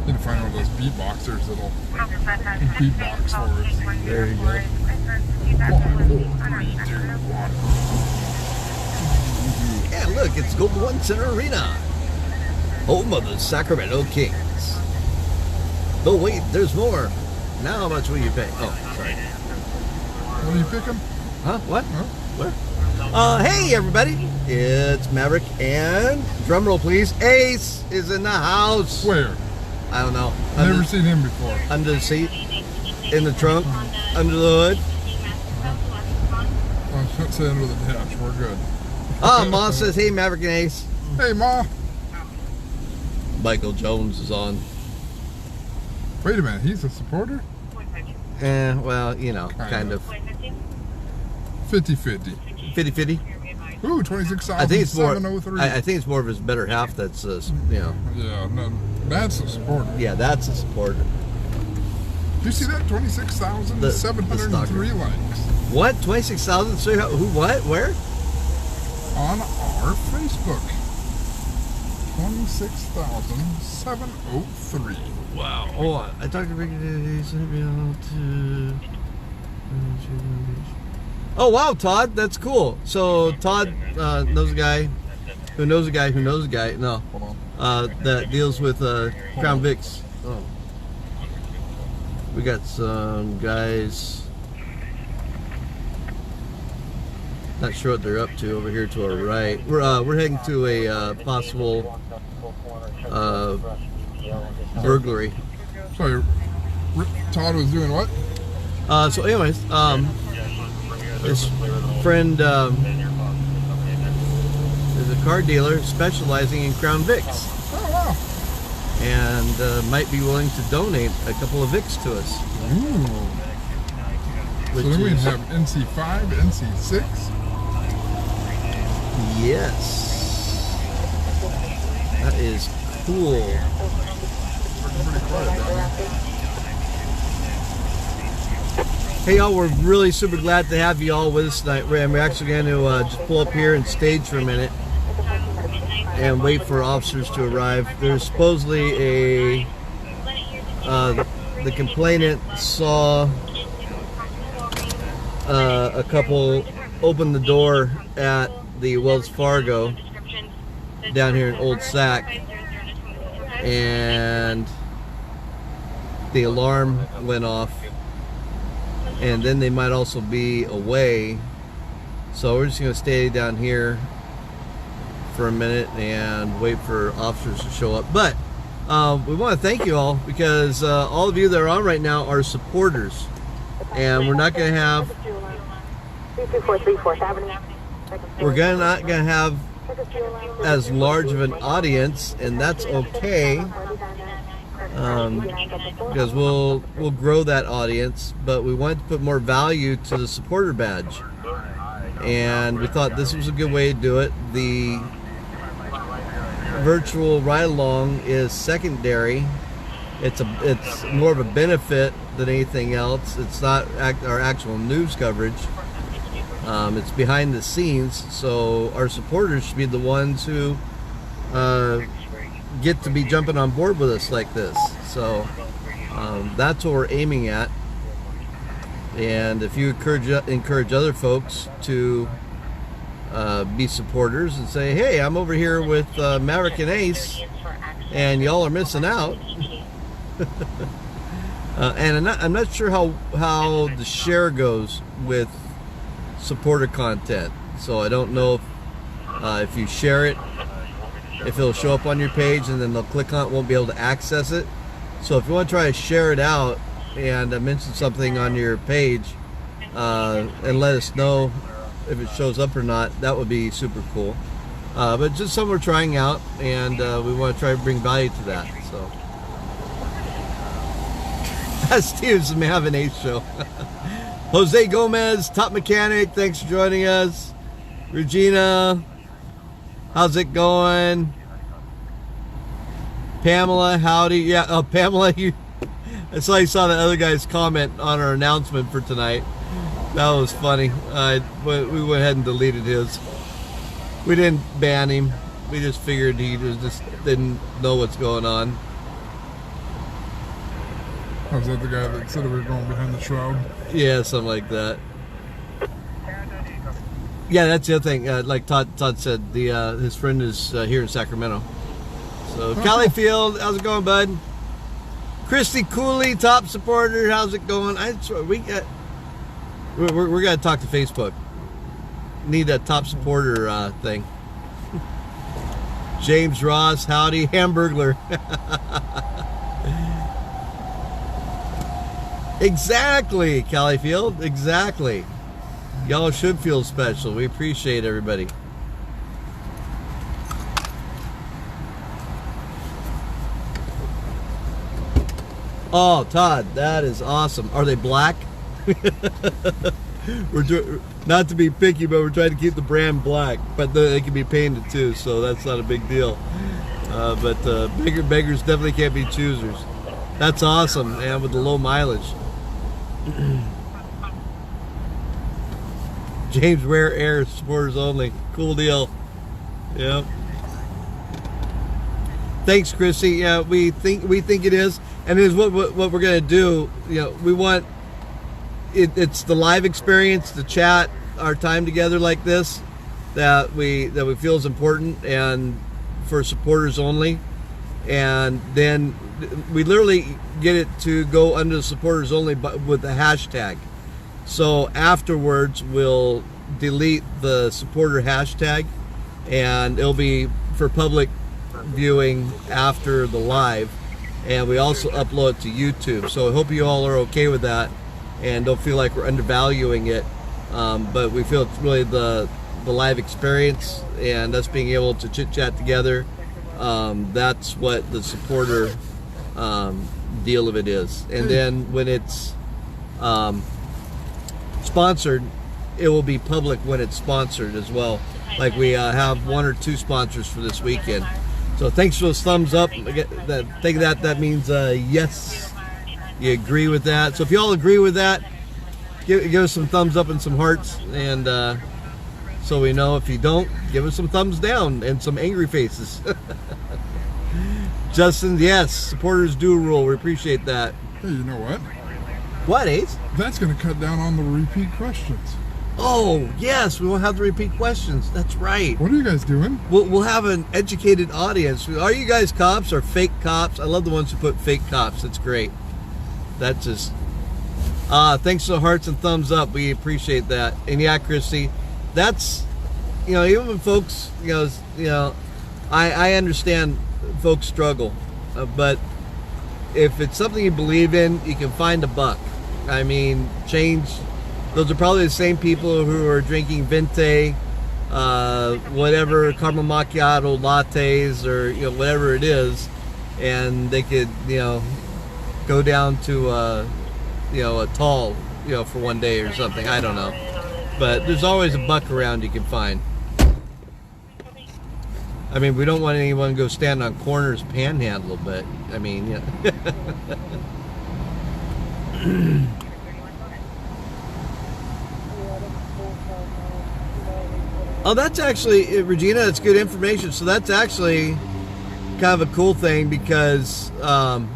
Need to find one of those beatboxers that'll beatbox for us. There you go. 1, 4, 3, 2, 1. And look, it's Global One Center Arena, home of the Sacramento Kings. Oh wait, there's more. Now how much will you pay? Oh, sorry. What are you picking? Huh? What? Huh? Where? Hey everybody, it's Maverick and, drumroll please, Ace is in the house. Where? I don't know. Never seen him before. Under the seat, in the trunk, under the hood. I shouldn't say under the dash. We're good. Oh, Ma says, hey Maverick and Ace. Hey, Ma. Michael Jones is on. Wait a minute, he's a supporter? Well, you know, kind of. 50-50. 50-50. Ooh, 26,703. I think it's more. I think it's more of his better half. That's you know. Yeah, no, that's a supporter. Yeah, that's a supporter. Do you see that? 26,703 likes What? 26,000? Who? What? Where? on our Facebook. 26,703. Wow. Hold on. I talked to Ricky today. Oh wow, Todd, that's cool. So Todd knows a guy who knows a guy who knows a guy. No, Hold on. that deals with Crown Vics. Oh, we got some guys. Not sure what they're up to over here to our right. We're heading to a possible burglary. Sorry, Todd was doing what? So anyways, this friend is a car dealer specializing in Crown Vics, Oh, wow. and might be willing to donate a couple of Vics to us. Ooh. So then we'd have NC5, NC6. Yes, that is cool. Pretty quiet down there. Hey y'all, we're really super glad to have you all with us tonight. We're actually going to just pull up here and stage for a minute and wait for officers to arrive. There's supposedly the complainant saw a couple open the door at the Wells Fargo down here in Old Sac, and the alarm went off. And then they might also be away, so we're just going to stay down here for a minute and wait for officers to show up. But we want to thank you all, because all of you that are on right now are supporters, and we're not going to have as large of an audience, and that's okay. Because we'll grow that audience, but we wanted to put more value to the supporter badge, and we thought this was a good way to do it. The virtual ride along is secondary. It's more of a benefit than anything else. It's not our actual news coverage. It's behind the scenes, so our supporters should be the ones who get to be jumping on board with us like this. So that's what we're aiming at. And if you encourage other folks to be supporters and say, hey, I'm over here with Maverick and Ace and y'all are missing out. And I'm not sure how the share goes with supporter content, so I don't know if you share it, if it'll show up on your page and then they'll click on it, won't be able to access it. So if you want to try to share it out and mention something on your page and let us know if it shows up or not, that would be super cool. But just something we're trying out, and we want to try to bring value to that. So that's Steve's Maverick and Ace show. Jose Gomez, Top Mechanic, thanks for joining us. Regina, how's it going? Pamela, howdy. Yeah, Pamela, I saw you saw the other guy's comment on our announcement for tonight. That was funny. We went ahead and deleted his. We didn't ban him. We just figured he just didn't know what's going on. Was that the guy that said we were going behind the shroud? Yeah, something like that. Yeah, that's the other thing. Like Todd said, his friend is here in Sacramento. So, Cali Field, how's it going, bud? Christy Cooley, top supporter, how's it going? We're gonna talk to Facebook. Need that top supporter thing. James Ross, howdy, Hamburglar. Exactly, Cali Field, exactly. Y'all should feel special. We appreciate everybody. Oh, Todd, that is awesome. Are they black? Not to be picky, but we're trying to keep the brand black. But they can be painted too, so that's not a big deal. But beggars definitely can't be choosers. That's awesome, and with the low mileage. James Rare Air supporters only. Cool deal. Yep. Thanks, Chrissy. Yeah, we think it is, and it is what we're gonna do. You know, we want it's the live experience, the chat, our time together like this that we feel is important and for supporters only. And then we literally get it to go under the supporters only with the hashtag. So afterwards we'll delete the supporter hashtag and it'll be for public viewing after the live, and we also upload it to YouTube. So I hope you all are okay with that and don't feel like we're undervaluing it, but we feel it's really the live experience and us being able to chit chat together. That's what the supporter deal of it is. And then when it's sponsored, it will be public when it's sponsored as well. Like we have 1 or 2 sponsors for this weekend. So thanks for those thumbs up. Think that means yes, you agree with that. So if you all agree with that, give us some thumbs up and some hearts, and so we know. If you don't, give us some thumbs down and some angry faces. Justin, yes, supporters do rule. We appreciate that. Hey, you know what? What, Ace? That's going to cut down on the repeat questions. Oh, yes, we won't have the repeat questions. That's right. What are you guys doing? We'll have an educated audience. Are you guys cops or fake cops? I love the ones who put fake cops. That's great. That's just... thanks for the hearts and thumbs up. We appreciate that. And yeah, Christy, that's... You know, even when folks, I understand folks struggle. But if it's something you believe in, you can find a buck. I mean, change... Those are probably the same people who are drinking venti, whatever, caramel macchiato lattes, or whatever it is, and they could go down to a tall for one day or something. I don't know, but there's always a buck around you can find. I mean, we don't want anyone to go stand on corners panhandle, but I mean, Oh, that's actually, Regina, it's good information. So that's actually kind of a cool thing because then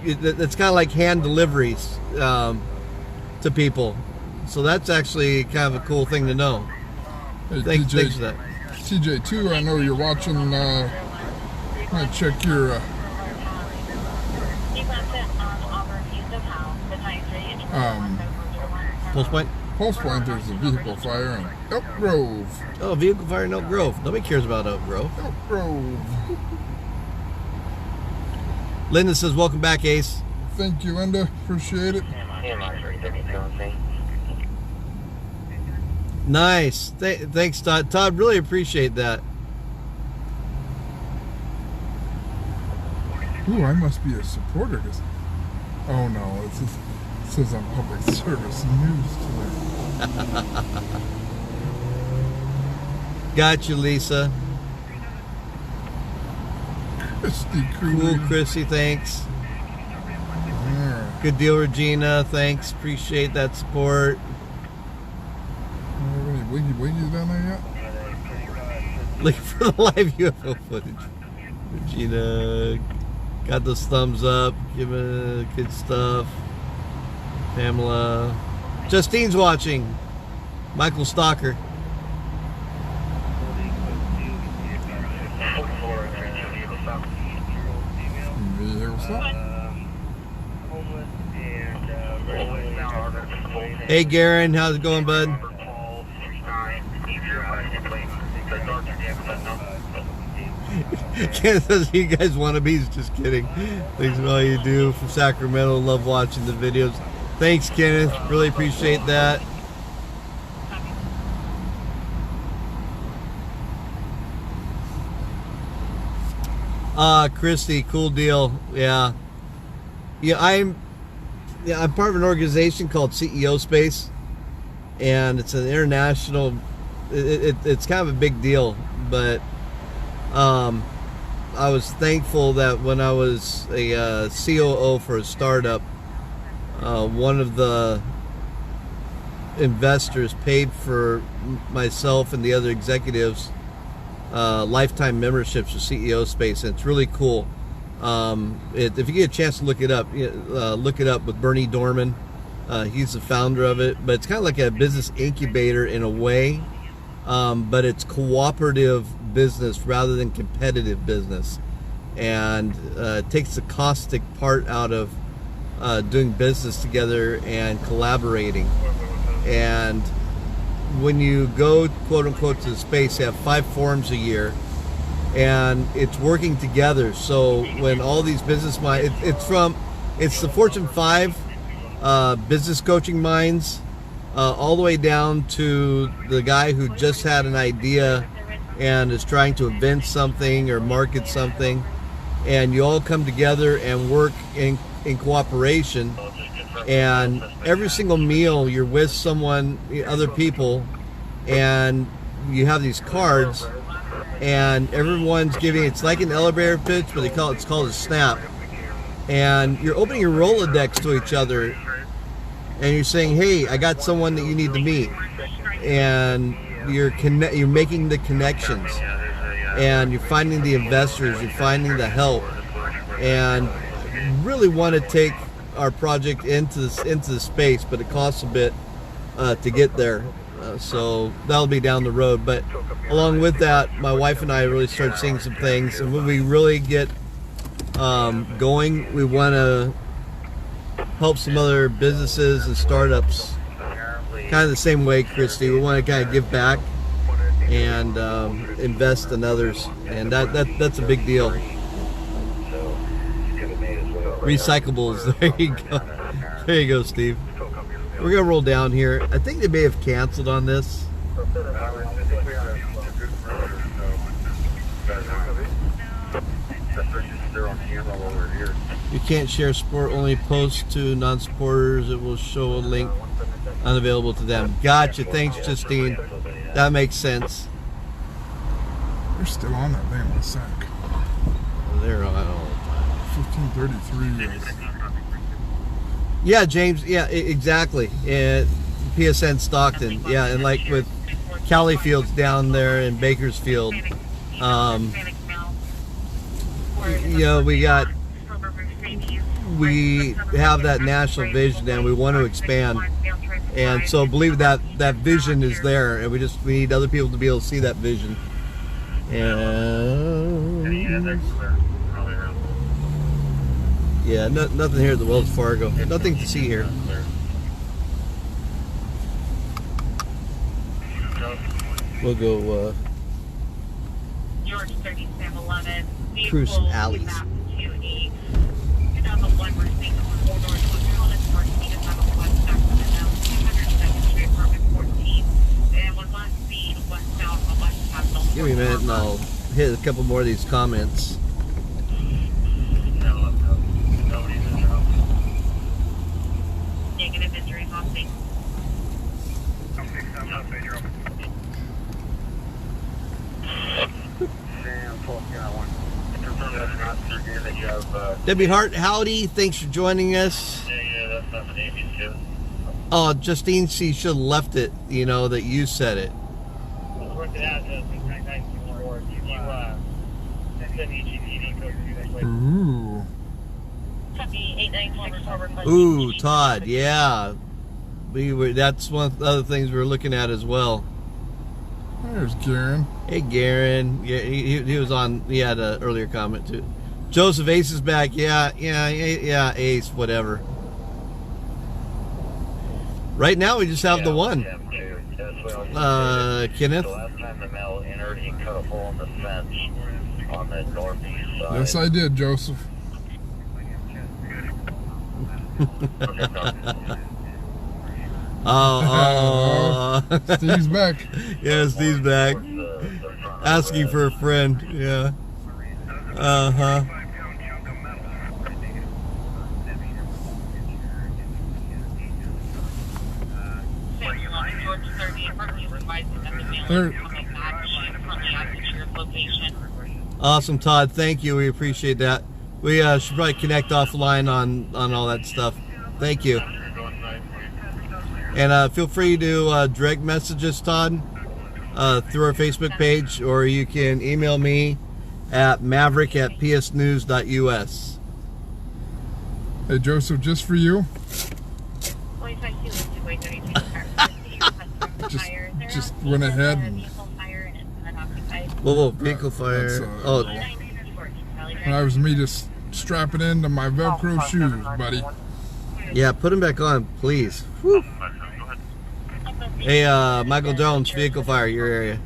it's kind of like hand deliveries to people. So that's actually kind of a cool thing to know. Hey, thanks for that. TJ, too, I know you're watching. I check your... Pulse point? Pulse point, there's a vehicle fire in Elk Grove. Oh, vehicle fire in Elk Grove. Nobody cares about Elk Grove. Elk Grove. Linda says, welcome back, Ace. Thank you, Linda. Appreciate it. Nice. Thanks, Todd. Todd, really appreciate that. Ooh, I must be a supporter. Oh, no. It says on public service news today. Got you, Lisa. Christy Cool, Chrissy, thanks. Yeah. Good deal, Regina. Thanks. Appreciate that support. blinky blinkies down there yet? Looking for the live UFO footage. Regina got those thumbs up, giving good stuff. Pamela. Justine's watching. Michael Stalker. Vehicle stop. Hey Garen, how's it going, bud? Ken says you guys wannabes, just kidding. Thanks for all you do from Sacramento. Love watching the videos. Thanks, Kenneth. Really appreciate that. Christy, cool deal. Yeah. I'm part of an organization called CEO Space, and it's an international. It's kind of a big deal, but I was thankful that when I was a COO for a startup, one of the investors paid for myself and the other executives lifetime memberships for CEO Space, and it's really cool. If you get a chance to look it up with Bernie Dorman. He's the founder of it, but it's kind of like a business incubator in a way, but it's cooperative business rather than competitive business, and takes the caustic part out of doing business together and collaborating. And when you go, quote unquote, to the space, you have 5 forums a year, and it's working together. So when all these business minds, it's the Fortune 5 business coaching minds, all the way down to the guy who just had an idea and is trying to invent something or market something, and you all come together and work in cooperation. And every single meal you're with someone, other people, and you have these cards, and everyone's giving, it's like an elevator pitch, but it's called a snap. And you're opening your Rolodex to each other, and you're saying, hey, I got someone that you need to meet. And you're making the connections, and you're finding the investors, you're finding the help, and really want to take our project into the space, but it costs a bit to get there. So that'll be down the road. But along with that, my wife and I really start seeing some things, and when we really get going, we want to help some other businesses and startups kind of the same way, Christy. We want to kind of give back and invest in others, and that's a big deal. Recyclables. There you go. There you go, Steve. We're gonna roll down here. I think they may have canceled on this. You can't share support-only posts to non-supporters. It will show a link unavailable to them. Gotcha. Thanks, Justine. That makes sense. They're still on that thing with Sac. They're on. 1533. Yeah, James. Yeah, exactly. PSN Stockton. Yeah, and like with Cali Fields down there in Bakersfield. You know, we have that national vision, and we want to expand. And so believe that vision is there, and we need other people to be able to see that vision. And yeah, nothing here at the Wells Fargo. Nothing to see here. We'll go George 3711. cruise alleys. Give me a minute and I'll hit a couple more of these comments. Negative injuries on scene. Debbie Hart, howdy. Thanks for joining us. Oh, Justine, she should have left it, you know, that you said it. Work it out, Justin. Nice more. You send me GPD code to you guys later. Ooh. Copy 896 Ooh, Todd, yeah. That's one of the other things we were looking at as well. There's Garen. Hey, Garen. Yeah, he was on, he had an earlier comment too. Joseph, Ace is back. Yeah, Ace, whatever. Right now we just have the one. Kenneth? The last time the mail entered, he cut a hole in the fence on the northeast side. Yes, I did, Joseph. Oh, Steve's back. yeah, Steve's back. Asking for a friend. Yeah. Uh-huh. There. Awesome, Todd. Thank you. We appreciate that. We should probably connect offline on all that stuff. Thank you. And feel free to direct message us, Todd, through our Facebook page, or you can email me at maverick@psnews.us. Hey, Joseph, just for you. Just went ahead and Whoa, vehicle fire. That's, that was me just strapping into my Velcro shoes, buddy. Yeah, put them back on, please. Whew. Hey, Michael Jones, vehicle fire, your area.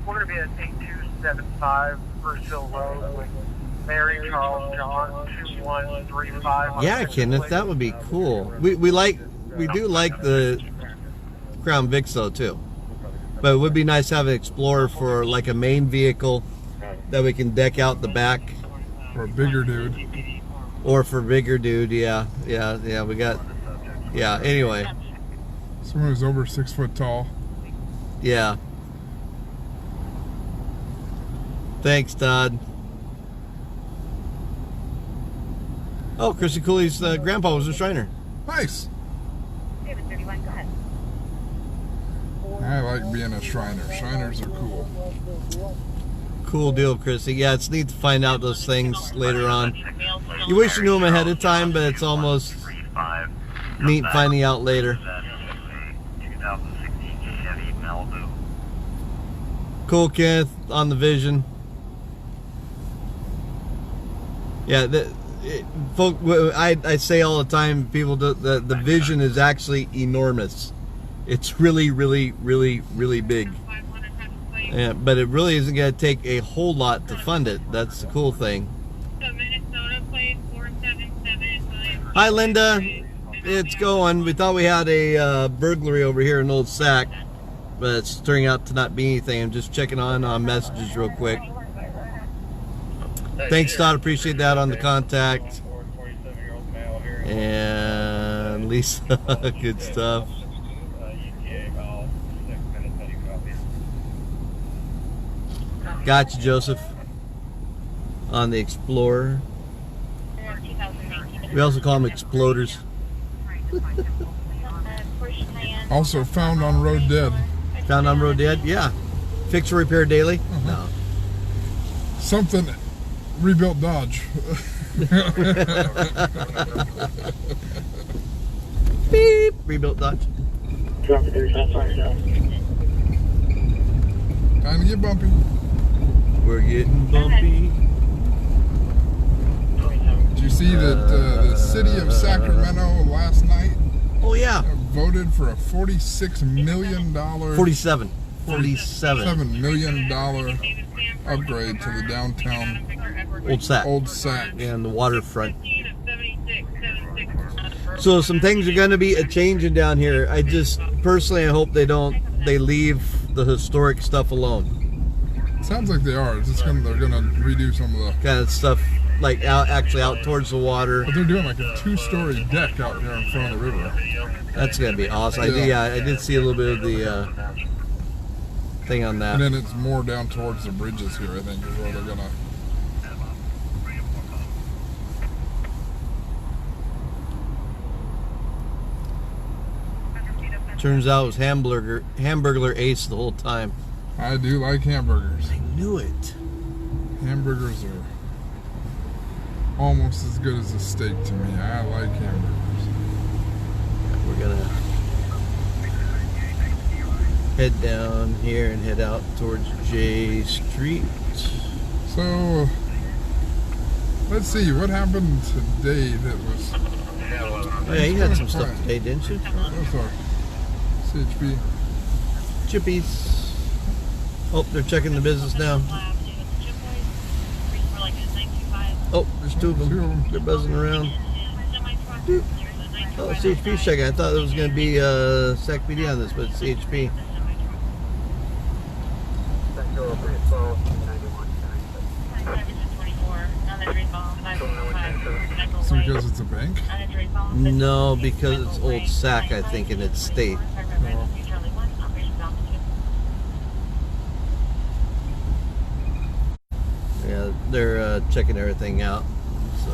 We're going to be at 8275 Bruce Hill Road with Mary, Charles, John, 2135. Yeah, Kenneth, that would be cool. We do like the Crown Vics though too, but it would be nice to have an Explorer for like a main vehicle that we can deck out the back. For a bigger dude. Or for bigger dude, yeah. We got, yeah. Anyway, Someone who's over 6 foot tall. yeah. Thanks, Todd. Oh, Chrissy Cooley's grandpa was a Shriner. Nice. I like being a Shriner. Shriners are cool. Cool deal, Chrissy. Yeah, it's neat to find out those things later on. You wish you knew them ahead of time, but it's almost neat finding out later. Cool, Kenneth, on the Vision. Yeah, I say all the time, people do, the Vision is actually enormous. It's really, really, really, really big. Yeah, but it really isn't going to take a whole lot to fund it. That's the cool thing. Hi, Linda. It's going. We thought we had a burglary over here in Old Sac, but it's turning out to not be anything. I'm just checking on messages real quick. Thanks, Todd. Appreciate that on the contact. And Lisa, good stuff. Gotcha, Joseph. On the Explorer. We also call them exploders. Also found on road dead. Found on road dead? Yeah. Fix or repair daily? No. Something rebuilt Dodge. Beep. Rebuilt Dodge. Time to get bumpy. We're getting bumpy. Did you see that the city of Sacramento last night Oh, yeah. voted for a $46 million $47 million upgrade to the downtown Old Sac. Sac. And the waterfront. So some things are going to be a changing down here. I just personally, I hope they leave the historic stuff alone. Sounds like they are. They're gonna redo some of the Kind of stuff like out towards the water. But they're doing like a 2-story deck out there in front of the river. That's gonna be awesome. I did see a little bit of the thing on that. And then it's more down towards the bridges here, I think, is where they're gonna. Turns out it was Hamburglar Ace the whole time. I do like hamburgers. I knew it. Hamburgers are almost as good as a steak to me. I like hamburgers. We're gonna head down here and head out towards J Street. So, let's see, what happened today that was... Oh yeah, you had some stuff today, didn't you? That's our CHP. Chippies. Oh, they're checking the business now. Oh, there's two of them. They're buzzing around. Oh, CHP's checking. I thought there was going to be SAC PD on this, but it's CHP. So because it's a bank? No, because it's old SAC, I think, and it's state. Oh. Yeah, they're checking everything out. So.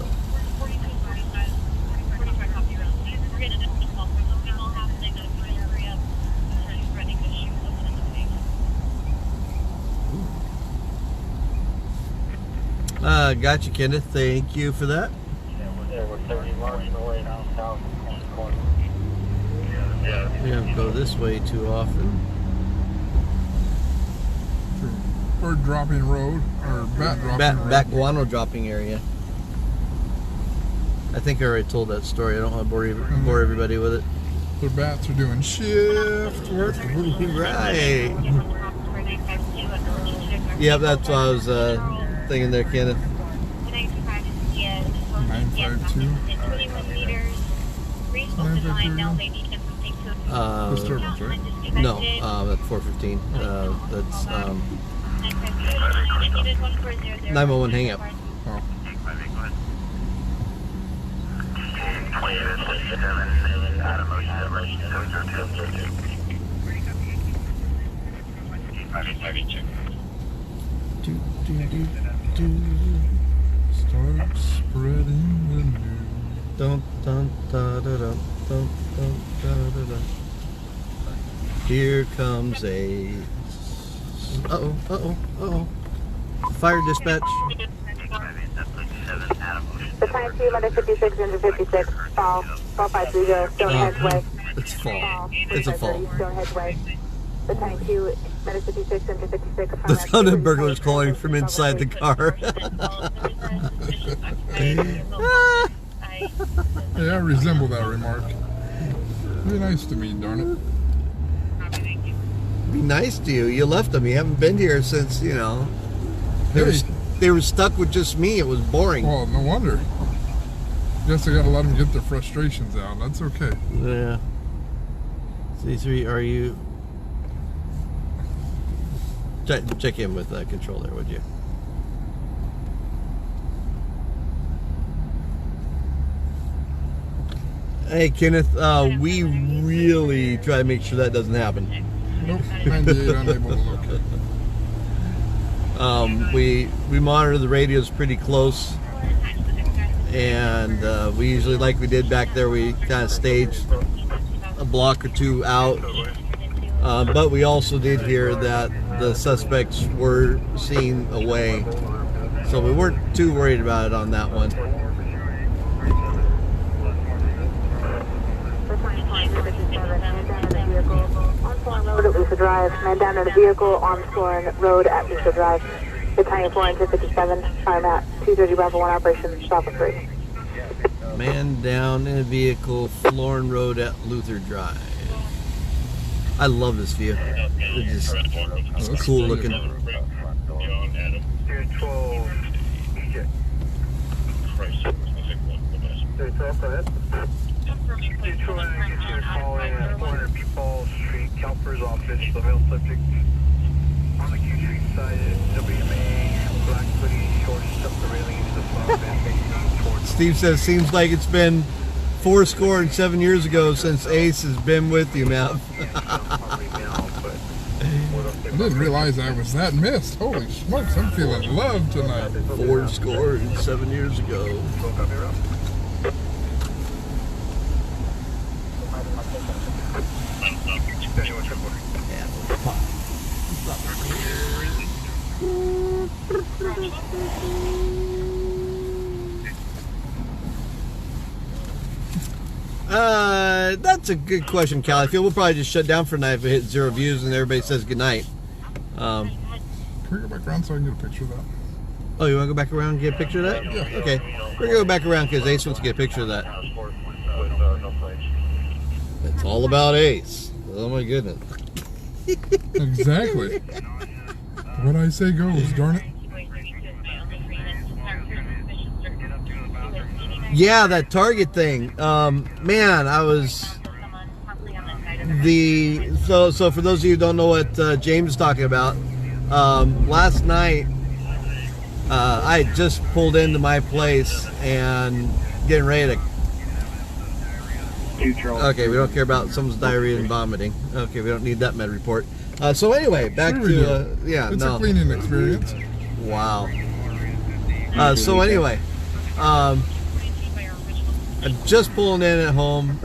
Gotcha, Kenneth. Thank you for that. We don't go this way too often. Bird dropping road, or bat dropping road. Back guano dropping area. I think I already told that story. I don't want to bore everybody with it. The bats are doing shift work. Right. Yeah, that's what I was thinking there, Kenneth. 952. 952. Disturbance, right? No, that's 415. That's 911 hang up. Oh. Start spreading the news. Dun dun da da da dun dun da da da. Here comes Ace. Uh-oh, uh-oh, uh-oh. Fire dispatch. The time 2, letter 56, into 56, fall 530, Stonehenge Way. It's fall. It's a fall. Stonehenge Way. The time 2, letter 56, into 56. The sound of burglars calling from inside the car. Yeah, I resemble that remark. Be nice to me, darn it. Be nice to you. You left them. You haven't been here since, you know. They were stuck with just me. It was boring. Well, no wonder. Guess I gotta let them get their frustrations out. That's okay. Yeah. C3, are you... Check in with control there, would you? Hey, Kenneth, we really try to make sure that doesn't happen. Nope, 98 unable to locate. We monitor the radios pretty close, and we usually, like we did back there, we kind of staged a block or two out. But we also did hear that the suspects were seen away, so we weren't too worried about it on that one. Road at Lisa Drive. Man down in a vehicle on Florin Road at Lisa Drive. Battalion 4 into 57. Fire map 230 Bravo 1 operation. Stop at 3. Man down in a vehicle, Florin Road at Luther Drive. I love this view. It's just cool looking. Calper's office, the male subject on the Q Street side, WMA, black hoodie, short stuff the railing into the front. Steve says, seems like it's been 407 years ago since Ace has been with you, Matt. I didn't realize I was that missed. Holy smokes, I'm feeling love tonight. 407 years ago. That's a good question, Cal. I feel we'll probably just shut down for tonight if we hit 0 views and everybody says goodnight. Can we go back around so I can get a picture of that? Oh, you want to go back around and get a picture of that? Yeah. Okay. We're going to go back around because Ace wants to get a picture of that. It's all about Ace. Oh, my goodness. Exactly. What I say goes, darn it. Yeah, that Target thing. Man, I was... So for those of you who don't know what James is talking about, last night I had just pulled into my place and getting ready to... Okay, we don't care about someone's diarrhea and vomiting. Okay, we don't need that med report. So anyway, back Sure we to... do. yeah, It's no. a cleaning experience. Wow. So anyway, I'm just pulling in at home,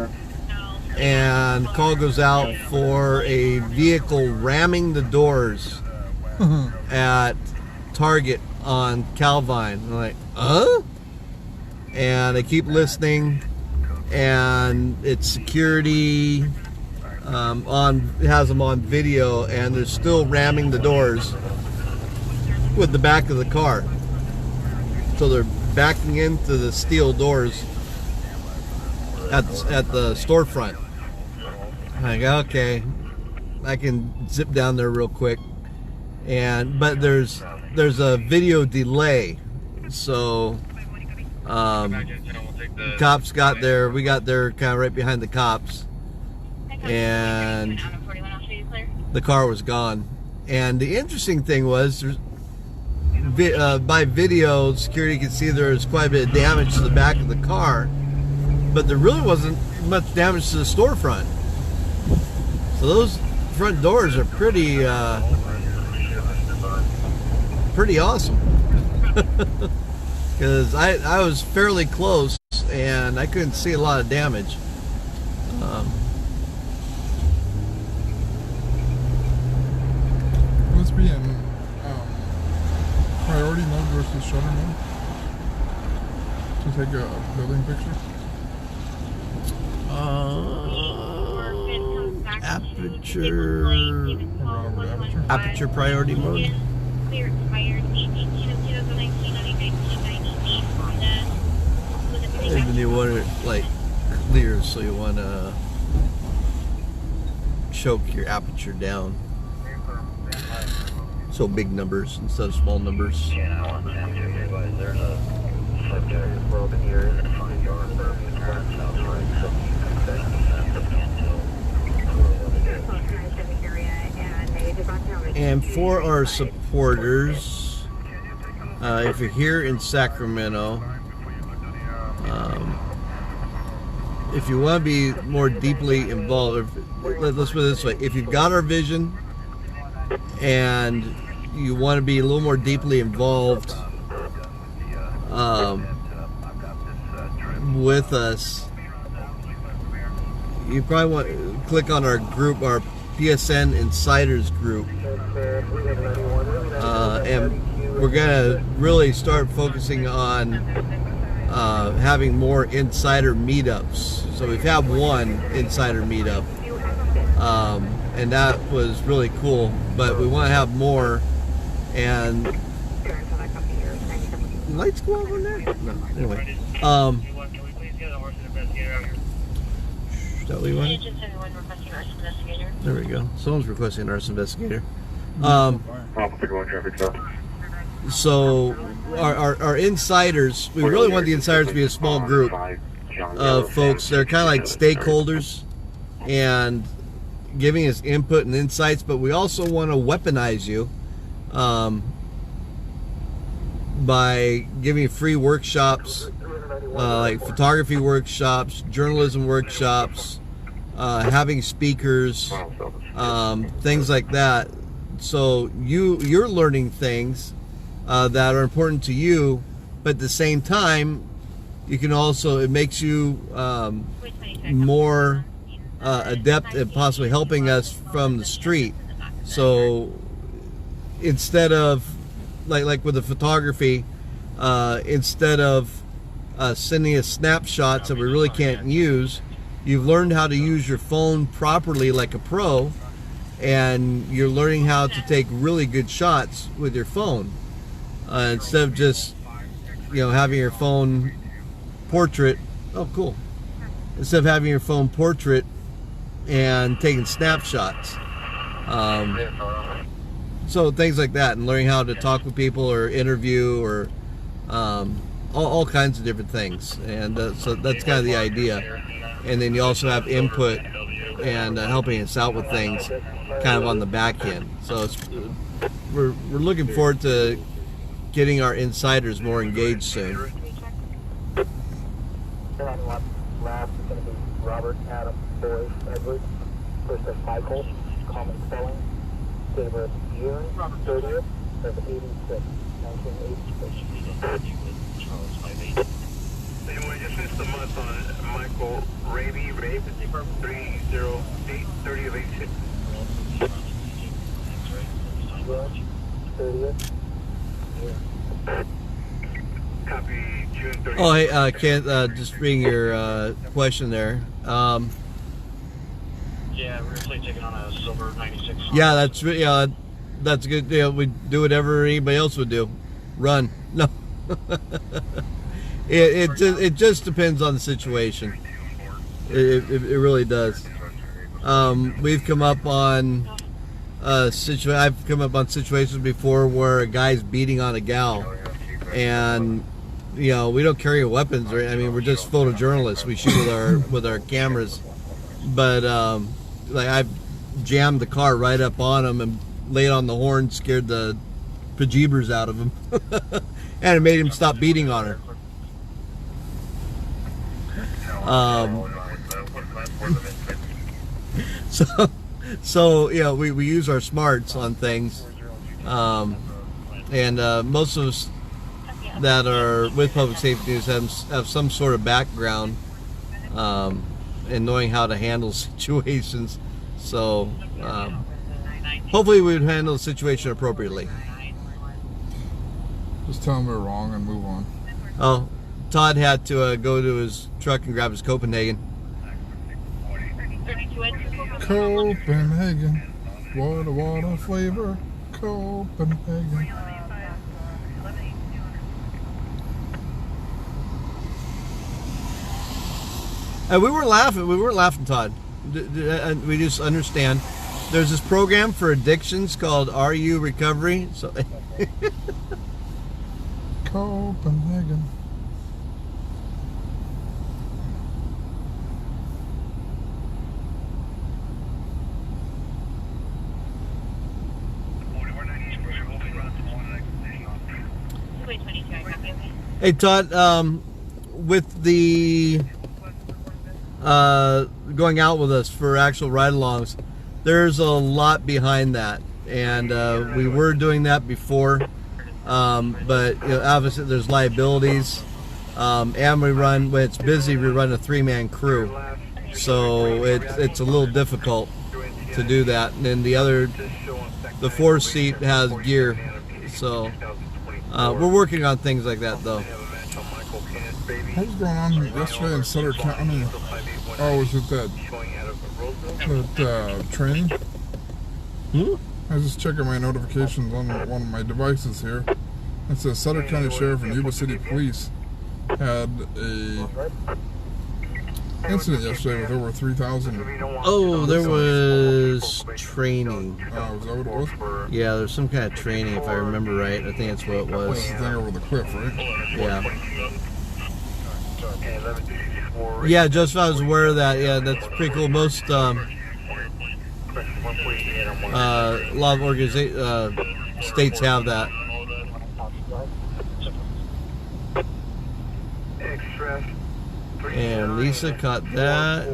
and call goes out for a vehicle ramming the doors at Target on Calvine. I'm like, huh? And I keep listening, and it's security has them on video, and they're still ramming the doors with the back of the car. So they're backing into the steel doors at the storefront. I go, okay, I can zip down there real quick, but there's a video delay, so cops got there. We got there kind of right behind the cops, and the car was gone. And the interesting thing was, by video, security could see there was quite a bit of damage to the back of the car, but there really wasn't much damage to the storefront. So those front doors are pretty awesome. Because I was fairly close and I couldn't see a lot of damage. Must be in priority mode versus shutter mode to take a building picture. Aperture priority mode. And then you want it like clear, so you want to choke your aperture down. So big numbers instead of small numbers. There's a subject broken here in the front yard. And for our supporters, if you're here in Sacramento, if you want to be more deeply involved, let's put it this way: if you've got our vision and you want to be a little more deeply involved with us, you probably want to click on our group, our PSN Insiders group, and we're gonna really start focusing on having more insider meetups. So we've had one insider meetup, and that was really cool, but we want to have more. And lights go off on there? No. Anyway, is that what you wanted? There we go. Someone's requesting an arson investigator. So our insiders, we really want the insiders to be a small group of folks. They're kind of like stakeholders and giving us input and insights, but we also want to weaponize you by giving free workshops, like photography workshops, journalism workshops, having speakers, things like that. So you're learning things that are important to you, but at the same time, you can also, it makes you more adept at possibly helping us from the street. So instead of like with the photography, instead of sending us snapshots that we really can't use, you've learned how to use your phone properly like a pro, and you're learning how to take really good shots with your phone, instead of just, you know, having your phone portrait. Oh, cool. Instead of having your phone portrait and taking snapshots. So things like that, and learning how to talk with people or interview, or all kinds of different things. And so that's kind of the idea. And then you also have input and helping us out with things kind of on the back end. So it's, we're looking forward to getting our insiders more engaged soon. Last is going to be Robert, Adam, Boyd, Edward. First is Michael, common spelling. Date of birth June 30th of 86, 1986. Anyway, just missed the month on Michael Raby, 308, 30 of 86. June 30th. Copy June 30th. Oh, hey, Kent, just reading your question there. Yeah, we're actually taking on a silver 96. Yeah, that's good. Yeah, we do whatever anybody else would do. Run. No. it just depends on the situation. It really does. We've come up on I've come up on situations before where a guy's beating on a gal, and you know, we don't carry weapons, right? I mean, we're just photojournalists. We shoot with our cameras, but like I've jammed the car right up on him and laid on the horn, scared the bejeebers out of him, and it made him stop beating on her. So yeah, we use our smarts on things, and most of us that are with public safety news have some sort of background in knowing how to handle situations. So hopefully we would handle the situation appropriately. Just tell them we're wrong and move on. Oh, Todd had to go to his truck and grab his Copenhagen. Copenhagen, what a flavor, Copenhagen. And we weren't laughing, Todd. We just understand. There's this program for addictions called RU Recovery. So Copenhagen. hey, Todd, with the going out with us for actual ride-alongs, there's a lot behind that, and we were doing that before, but you know, obviously there's liabilities, and we run, when it's busy, we run a 3-man crew, so it's a little difficult to do that. And then the 4th seat has gear, so we're working on things like that though. What was going on yesterday in Sutter County? Oh, was it that training? I was just checking my notifications on one of my devices here. It says Sutter County Sheriff and Yuba City Police had a incident yesterday with over 3,000. Oh, there was training. Was that what it was? Yeah, there's some kind of training, if I remember right. I think that's what it was. That's the thing over the cliff, right? Yeah. Yeah, Joseph, I was aware of that. Yeah, that's pretty cool. Most a lot of states have that. And Lisa caught that.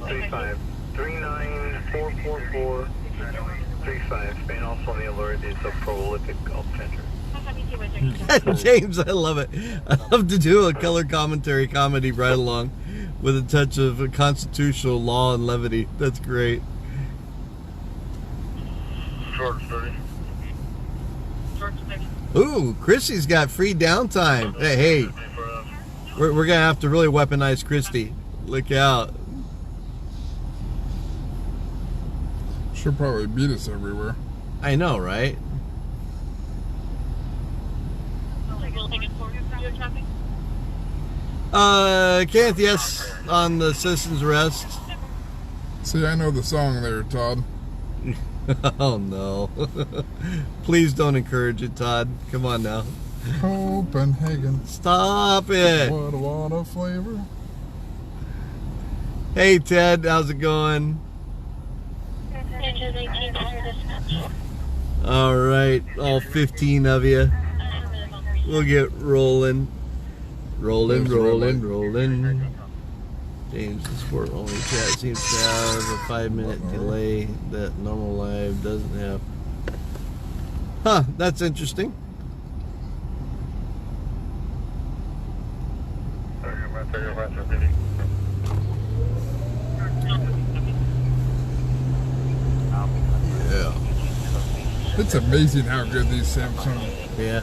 353944435. And also on the alert is a prolific golf catcher. James, I love it. I love to do a color commentary comedy right along with a touch of constitutional law and levity. That's great. Short 30. Ooh, Christy's got free downtime. Hey, we're gonna have to really weaponize Christy. Look out. She'll probably beat us everywhere. I know, right? Kenneth, yes, on the citizen's arrest. See, I know the song there, Todd. Oh no. Please don't encourage it, Todd. Come on now. Copenhagen. Stop it. What a flavor. Hey Ted, how's it going? All right, all 15 of you. We'll get rolling. Rolling. James, the sport only chat seems to have a 5-minute delay that normal live doesn't have. Huh, that's interesting. Yeah. It's amazing how good these Samsung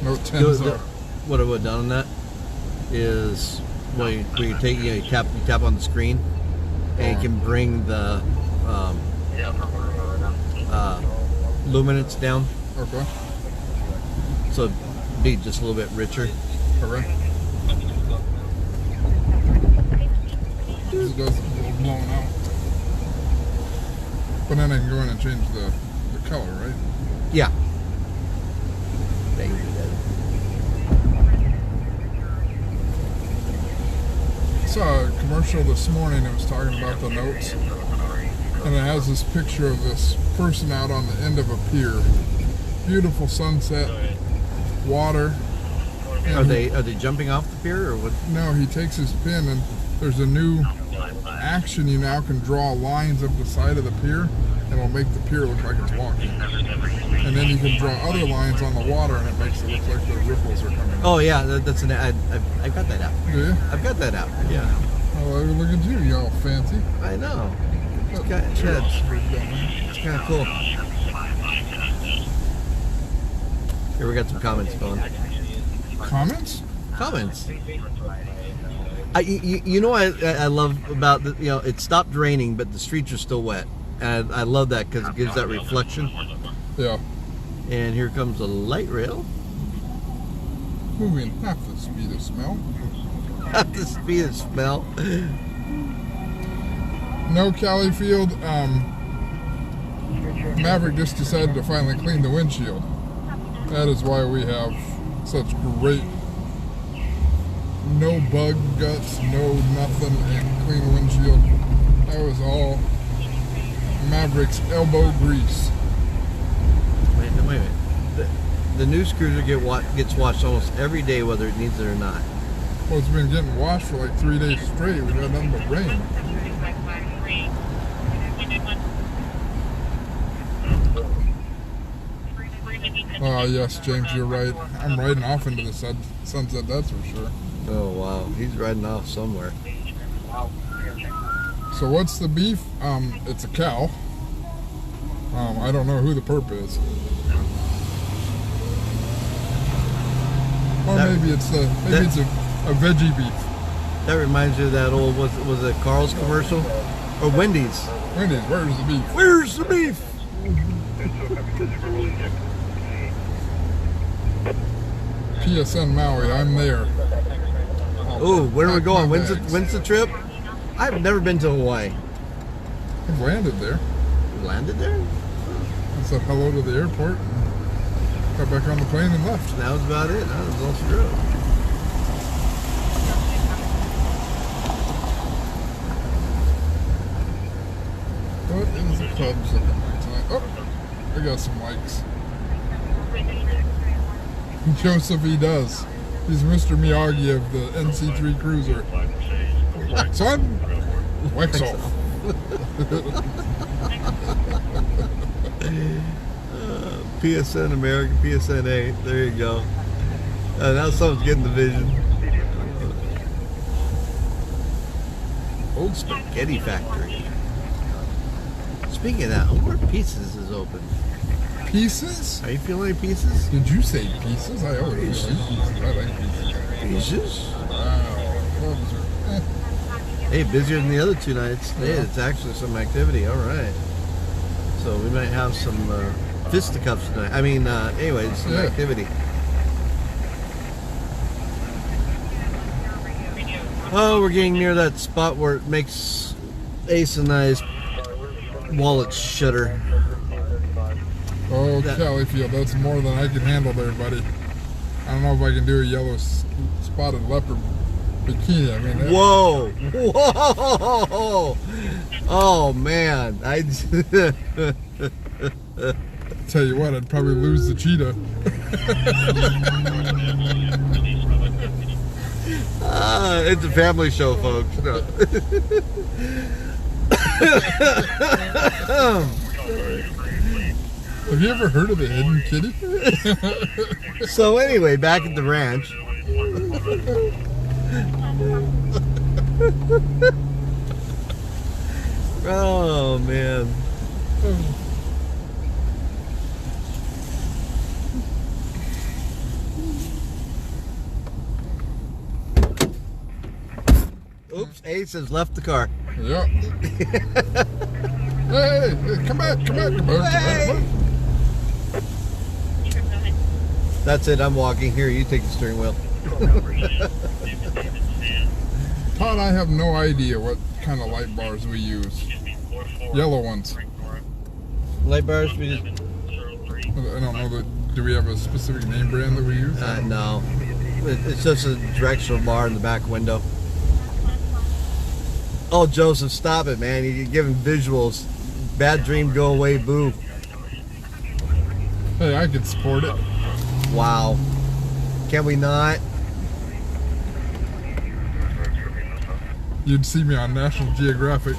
Note 10s are. What I would have done on that is when you take you tap on the screen and you can bring the luminance down, Okay. so it'd be just a little bit richer. Okay. It does a little blown out. But then I can go in and change the color, right? Yeah. Thank you, Dad. I saw a commercial this morning that was talking about the notes, and it has this picture of this person out on the end of a pier. Beautiful sunset, water. Are they jumping off the pier or what? No, he takes his pen and there's a new action. You now can draw lines up the side of the pier and it'll make the pier look like it's walking. And then you can draw other lines on the water and it makes it look like the ripples are coming. Oh yeah, that's an I've got that app. Do you? I've got that app. Yeah. Oh, look at you all fancy. I know. It's kind of cool. Here we got some comments going. Comments? Comments. You know what I love about the, it stopped raining but the streets are still wet, and I love that because it gives that reflection. Yeah. And here comes a light rail. Moving half the speed of smell. Half the speed of smell. No, Cali Field. Maverick just decided to finally clean the windshield. That is why we have such great, no bug guts, no nothing, and clean windshield. That was all Maverick's elbow grease. Wait a minute. The news cruiser gets washed almost every day, whether it needs it or not. Well, it's been getting washed for like 3 days straight. We've had nothing but rain. Oh, yes, James, you're right. I'm riding off into the sunset, that's for sure. Oh, wow. He's riding off somewhere. So what's the beef? It's a cow. I don't know who the perp is. Or maybe it's a veggie beef. That reminds me of that old, was it Carl's commercial? Or Wendy's. Wendy's, where's the beef? Where's the beef? PSN Maui, I'm there. Oh, where are we going? When's the trip? I've never been to Hawaii. I've landed there. You landed there? I said hello to the airport, and got back on the plane and left. That was about it. That was all she wrote. What is the clubs looking like tonight? Oh, I got some likes. Joseph, he does. He's Mr. Miyagi of the NC3 Cruiser. Wax on, wax off. PSN American, PSN 8. There you go. Now someone's getting the vision. Old Spaghetti Factory. Speaking of that, Omar Pieces is open. Pieces? Are you feeling any pieces? Did you say pieces? I always say pieces. I like pieces. Pieces? Wow. Clubs are, Hey, busier than the other 2 nights. Hey, it's actually some activity. All right. So we might have some fisticuffs tonight. I mean, anyways, some activity. Oh, we're getting near that spot where it makes Ace and I's wallets shudder. Oh, Kellyfield, that's more than I can handle there, buddy. I don't know if I can do a yellow spotted leopard bikini. I mean, Whoa! Whoa! Oh man! Tell you what, I'd probably lose the cheetah. It's a family show, folks. No. Have you ever heard of the hidden kitty? So anyway, back at the ranch. Oh man. Oops, Ace has left the car. Yeah. Hey, come back, come back, come back. Hey. That's it, I'm walking. Here, you take the steering wheel. Todd, I have no idea what kind of light bars we use. Yellow ones. Light bars, we just... I don't know, do we have a specific name brand that we use? No. It's just a directional bar in the back window. Oh, Joseph, stop it, man. You're giving visuals. Bad dream, go away, boo. Hey, I could support it. Wow. Can we not? You'd see me on National Geographic.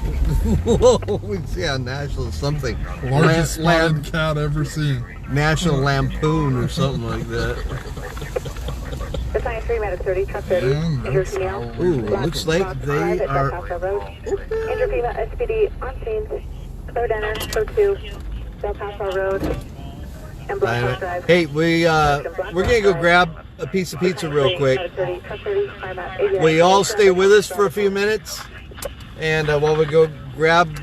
We'd see on National something. Largest spotted cat ever seen. National Lampoon or something like that. The Science 3 at 30, truck 30. And that's how we Ooh, looks like they are... Inter FEMA SPD on scene. Third enter, code 2, Del Paso Road, and Black Hawk Drive. Hey, we're gonna go grab a piece of pizza real quick. Will you all stay with us for a few minutes? And while we go grab,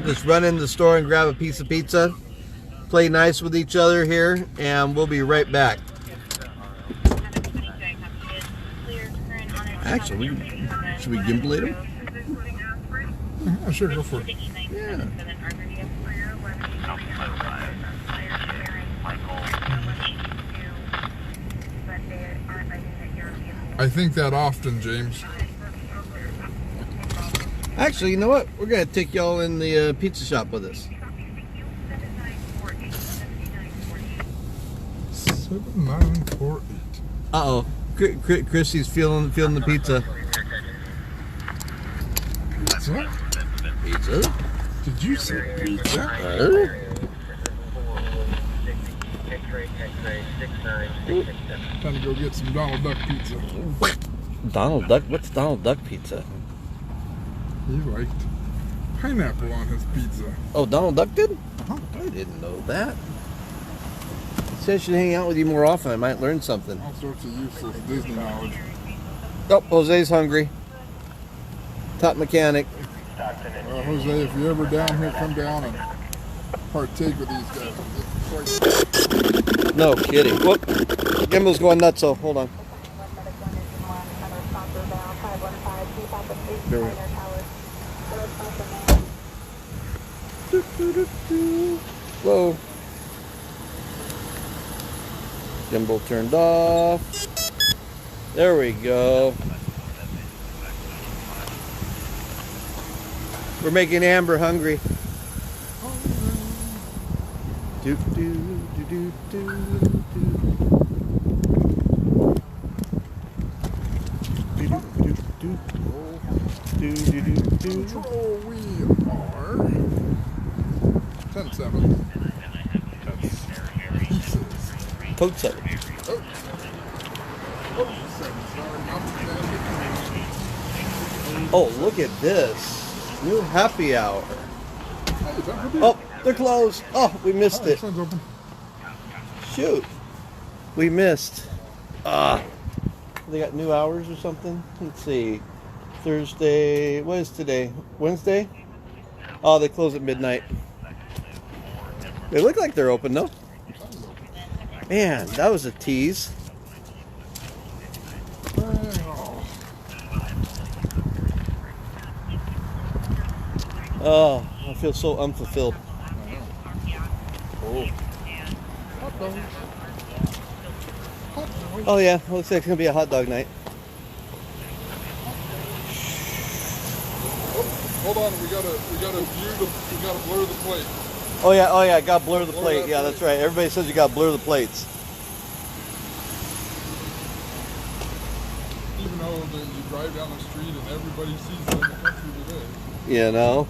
just run in the store and grab a piece of pizza, play nice with each other here, and we'll be right back. Actually, should we gimbal him? Yeah, sure, go for it. Yeah. I think that often, James. Actually, you know what? We're gonna take y'all in the pizza shop with us. 7948. Uh-oh. Chrissy's feeling the pizza. Pizza? Pizza? Did you say pizza? Time to go get some Donald Duck pizza. Donald Duck? What's Donald Duck pizza? He liked pineapple on his pizza. Oh, Donald Duck did? Uh-huh. I didn't know that. Said I should hang out with you more often. I might learn something. All sorts of useless Disney knowledge. Oh, Jose's hungry. Top mechanic. Jose, if you're ever down here, come down and partake with these guys. No kidding. Whoop. Gimbal's going nuts, so hold on. There we go. Slow. Gimbal turned off. There we go. We're making Amber hungry. Do do do do do do do do do. Control, we are 10-7. That's pieces. Code 7. Oh, Oh, look at this. New happy hour. Oh, They're closed. Oh, we missed Oh, it. this one's open. Shoot. We missed. They got new hours or something? Let's see. Thursday. What is today? Wednesday? Oh, they close at midnight. They look like they're open, though. Man, that was a tease. Oh, I feel so unfulfilled. Oh. Hot dog. Hot dog. Oh yeah, looks like it's gonna be a hot dog night. Hold on, we gotta blur the plate. Oh yeah, gotta blur the plate. Yeah, that's right. Everybody says you gotta blur the plates. Even though you drive down the street and everybody sees it in the country today. You know.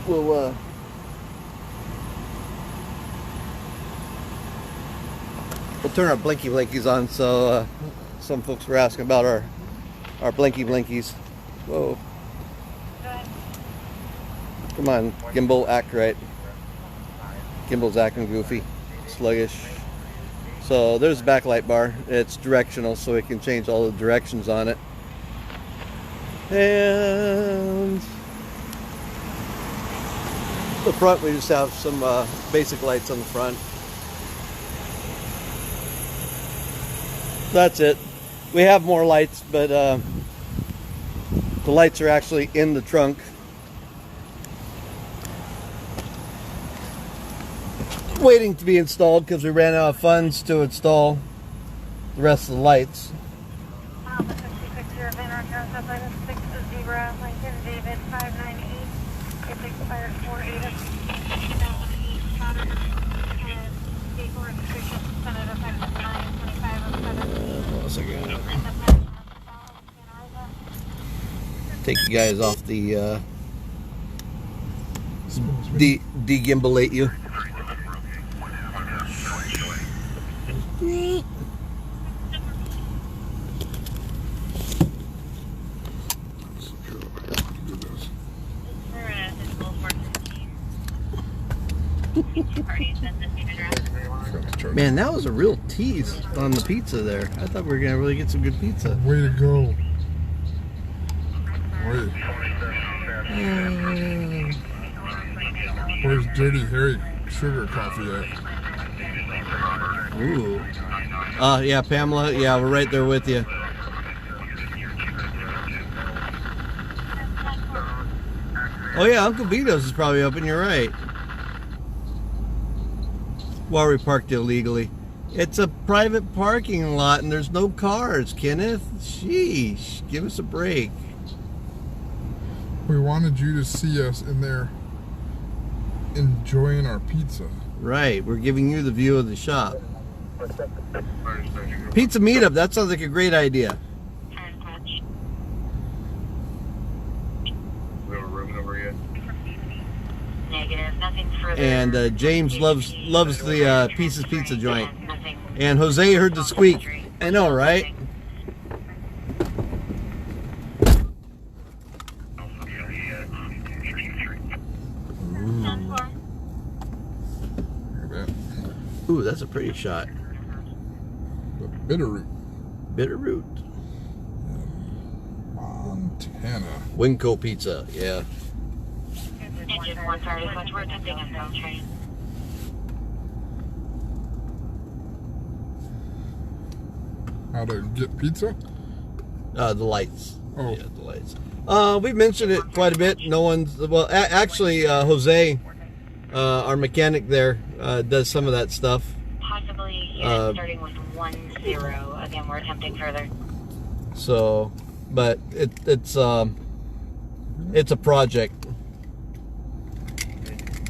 We'll turn our blinky blinkies on. So some folks were asking about our blinky blinkies. Whoa. Come on, gimbal, act right. Gimbal's acting goofy, sluggish. So there's the backlight bar. It's directional, so we can change all the directions on it. And the front, we just have some basic lights on the front. That's it. We have more lights, but the lights are actually in the trunk. Waiting to be installed because we ran out of funds to install the rest of the lights. Alpha 66 Van Archer, Southline 60, Lincoln David 598. It's expired 4/8 of 2008. Pattern and state registration Senator 529 25 of 7. Take you guys off the de-gimbalate you. Man, that was a real tease on the pizza there. I thought we were gonna really get some good pizza. Way to go. Wait. Where's Dirty Harry Sugar Coffee at? Ooh. Yeah, Pamela. Yeah, we're right there with you. Oh yeah, Uncle Vito's is probably open. You're right. While we parked illegally. It's a private parking lot and there's no cars, Kenneth. Sheesh, give us a break. We wanted you to see us in there enjoying our pizza. Right, we're giving you the view of the shop. Pizza meetup, that sounds like a great idea. We have a room number yet? Negative, nothing further. And James loves the Pieces Pizza joint. And Jose heard the squeak. I know, right? Ooh, that's a pretty shot. The Bitterroot. Bitterroot. Montana. Winco Pizza, yeah. Engine 130, we're attempting a no train. How to get pizza? The lights. Oh. Yeah, the lights. We've mentioned it quite a bit. No one's, well, actually, Jose, our mechanic there, does some of that stuff. Possibly starting with 10. Again, we're attempting further. So, but it's a project.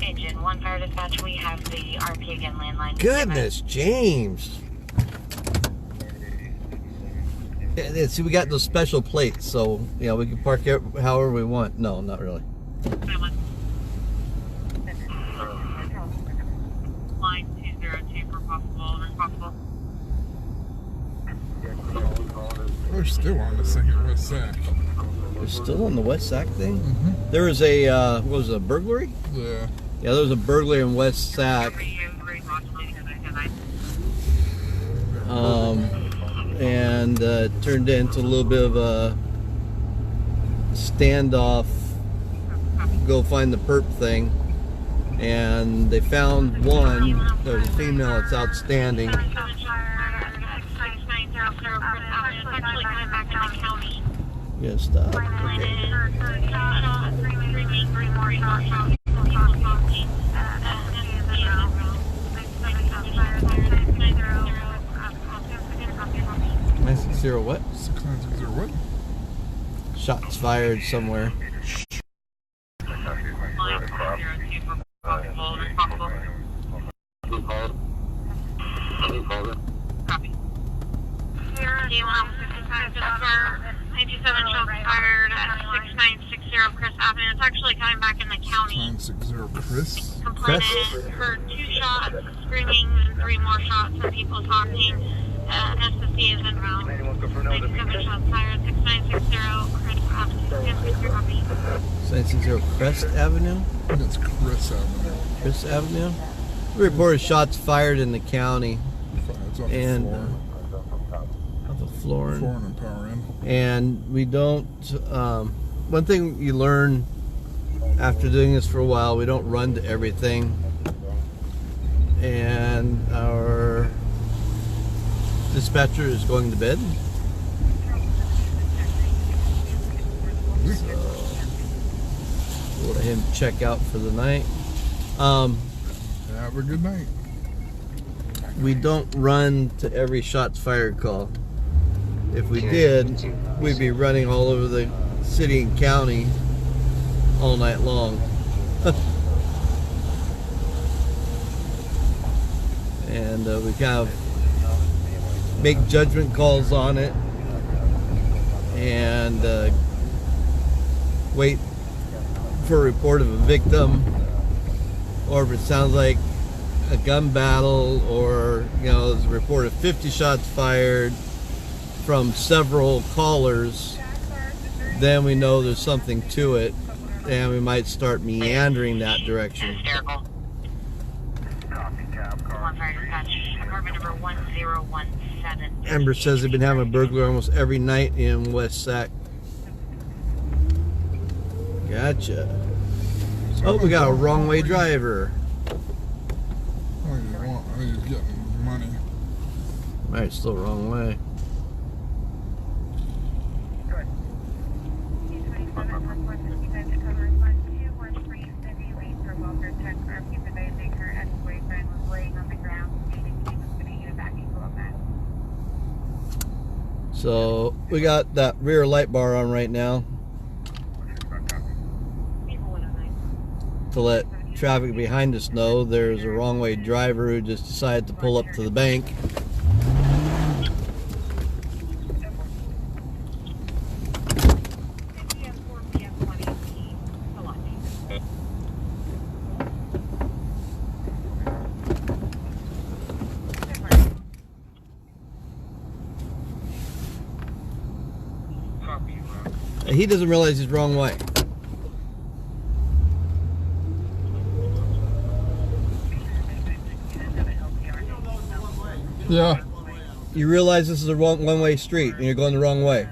Engine 1 fire dispatch, we have the RP again landline. Goodness, James. Yeah, see, we got those special plates, so you know we can park it however we want. No, not really. Line 202 for possible responsible. We're still on the second West Sac. We're still on the West Sac thing? Mm-hmm. There was a, what was it, a burglary? Yeah. Yeah, there was a burglary in West Sac. And turned into a little bit of a standoff, go find the perp thing. And they found one, there's a female that's outstanding. Yeah, stop. Okay. Zero what? 6960 what? Shots fired somewhere. Fired at 6960 Chris Avenue. It's actually coming back in the county. 6960 Chris. Complainant heard 2 shots, screaming, and 3 more shots, and people talking. SSC is in route. 97 shots fired. 6960 Chris Avenue. 960 Crest Avenue? That's Chris Avenue. Chris Avenue? We reported shots fired in the county. It's off And the floor. Off the floor. Floor and power in. And we don't, one thing you learn after doing this for a while, we don't run to everything. And our dispatcher is going to bed. So we'll let him check out for the night. Have a good night. We don't run to every shots fired call. If we did, we'd be running all over the city and county all night long. And we kind of make judgment calls on it and wait for a report of a victim, or if it sounds like a gun battle, or there's a report of 50 shots fired from several callers, then we know there's something to it, and we might start meandering that direction. Ember says they've been having a burglar almost every night in West Sac. Gotcha. Oh, we got a wrong way driver. What do you want? I think he's getting money. Alright, still wrong way. So we got that rear light bar on right now to let traffic behind us know there's a wrong way driver who just decided to pull up to the bank. He doesn't realize he's wrong way. Yeah. You realize this is a one-way street and you're going the wrong way.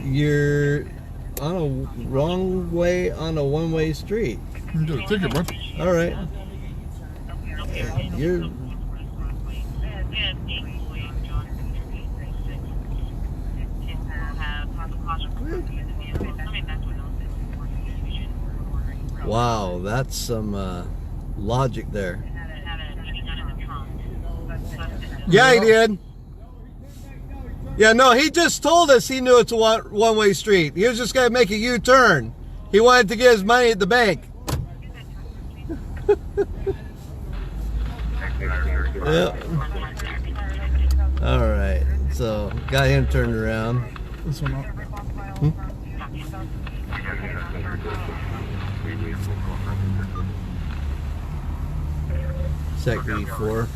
You're on a wrong way on a one-way street. You get a ticket, bud. All right. You're... Wow, that's some logic there. Yeah, he did. Yeah, no, he just told us he knew it's a one-way street. He was just going to make a U-turn. He wanted to get his money at the bank. Yep. All right, so got him turned around. This one up. Sector 4.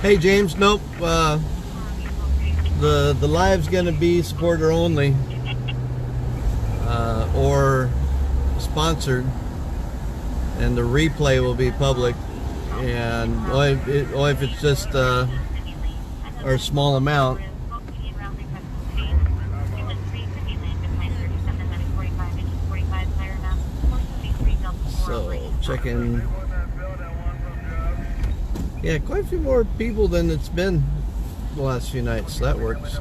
Hey James, nope. The live's gonna be supporter only, or sponsored, and the replay will be public. And only if it's just or a small amount. So checking. Yeah, quite a few more people than it's been the last few nights. So that works.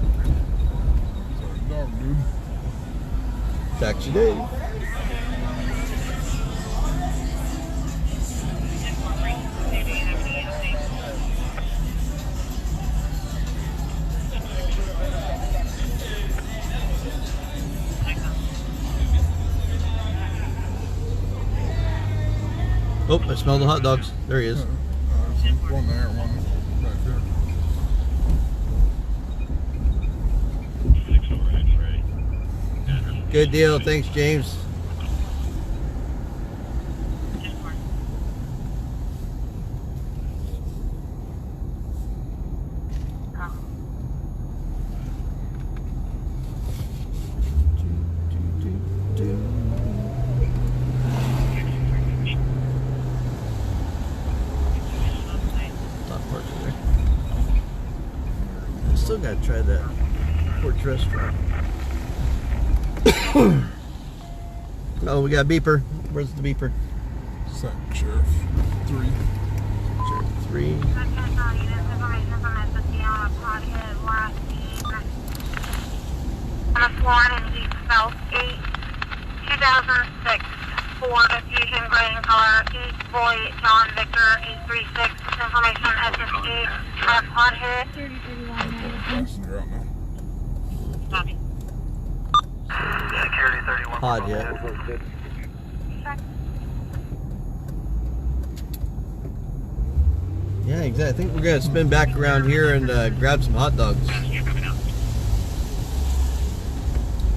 Dog, dude. Taxi day. Oh, I smell the hot dogs. There he is. There's one there, one back there. Good deal. Thanks, James. Still gotta try that Porch restaurant. Oh, we got a beeper. Where's the beeper? Second Sheriff 3. Sheriff 3. Florida East South 8, 2006 Ford Fusion gray in color, 8 Boy John Victor 836. Information SSD pod hit. Passenger out now. Copy. Security 31. Pod, yeah. Yeah, exactly. I think we're gonna spin back around here and grab some hot dogs.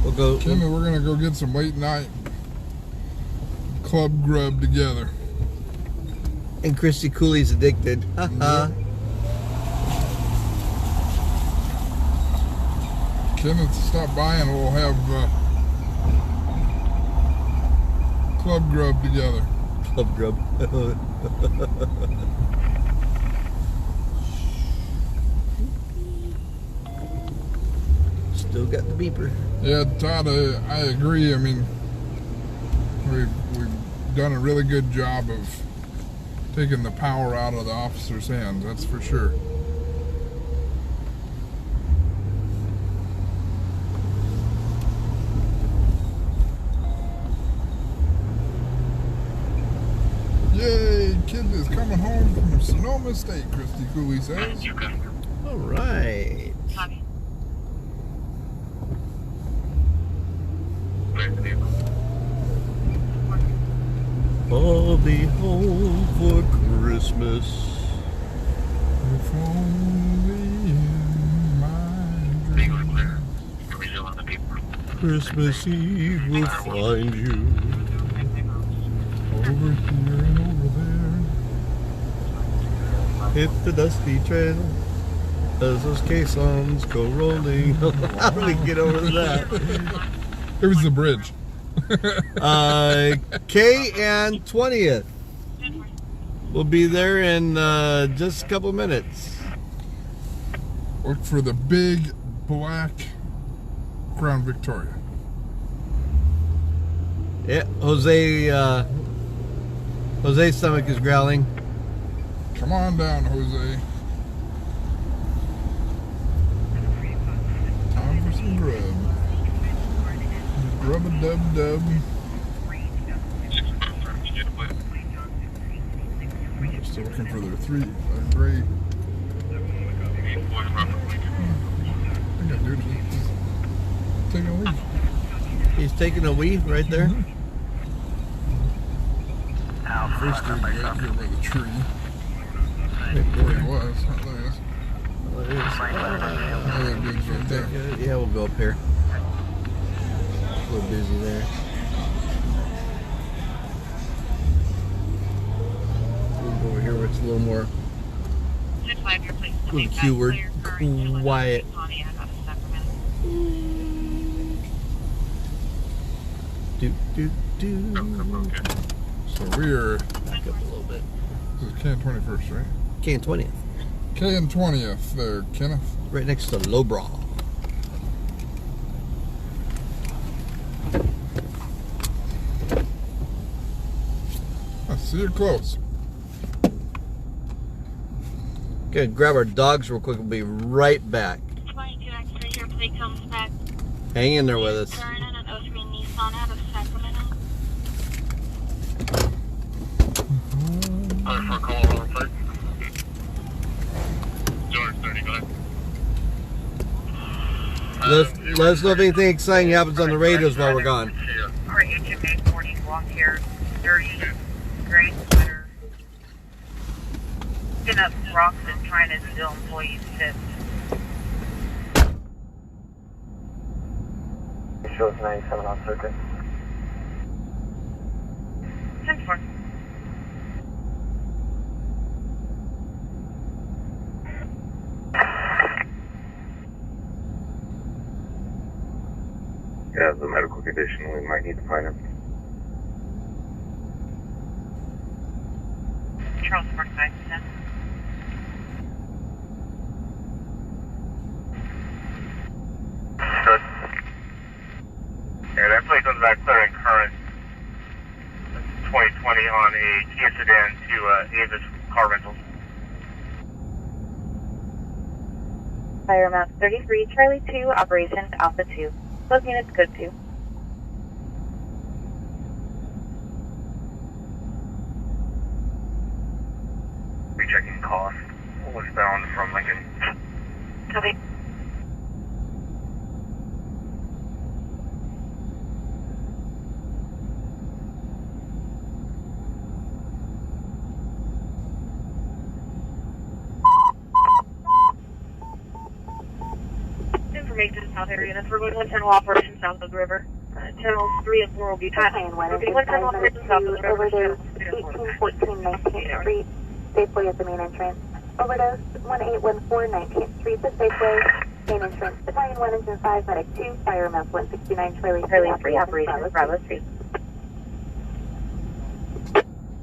We'll go. Kimmy, we're gonna go get some late night club grub together. And Christy Cooley's addicted. Haha. Kenneth, stop by and we'll have club grub together. Club grub. Still got the beeper. Yeah, Todd, I agree. I mean, we've done a really good job of taking the power out of the officer's hands, that's for sure. Yay, kid is coming home from Sonoma State, Christy Cooley says. All right. Copy. I'll be home for Christmas. If only in my dreams. Christmas Eve will find you. Over here and over there. Hit the dusty trail as those caissons go rolling. How do we get over that? It was the bridge. K and 20th. We'll be there in just a couple minutes. Look for the big black Crown Victoria. Yeah, Jose's stomach is growling. Come on down, Jose. Time for some grub. Grub-a-dub-dub. Still looking for their gray. I think I do. Just take a leaf. He's taking a wee right there. First dude right here by the tree. There he was. Oh, there he is. Oh, it is. Oh, that dude's right there. Yeah, we'll go up here. A little busy there. We'll go over here where it's a little more 5, your place to Little take Q that word. clear current to Quiet. Pontiac out of Sacramento. Do. So we're, Back up a little bit. this is Can 21st, right? Can 20th. Can 20th there, Kenneth. Right next to Lowbrow. I see you close. Okay, grab our dogs real quick. We'll be right back. 22 X-ray, your plate comes back. Hang in there with us. Turn in an 03 Nissan out of Sacramento. For call on site. George 35. Let us know if anything exciting happens on the radios while we're gone. Alright, HMA 40, long hair, dirty, gray sweater. Picking up rocks and trying to steal employees' tips. Shows 97 on circuit. 10-4. Yeah, the medical condition, we might need to find him. Charles Mark 510. Good. Yeah, that plate comes back clear and current. 2020 on a Kia sedan to Avis car rentals. Fire map 33, Charlie 2, operations Alpha 2. Both units good to. Rechecking cost. Westbound from Lincoln. Copy. Information South area. That's we're going 1 channel operation south of the river. Channels 3 and 4 will be passed. We're getting 1 channel operation south of the river. Overdose Channels 3 and 4 1814 19th Street, Safeway at the main entrance. Overdose 1814 19th Street, the Safeway, main entrance. Battalion 1 Engine 5, Medic 2, Fire map 169, Charlie 3, operations Bravo 3.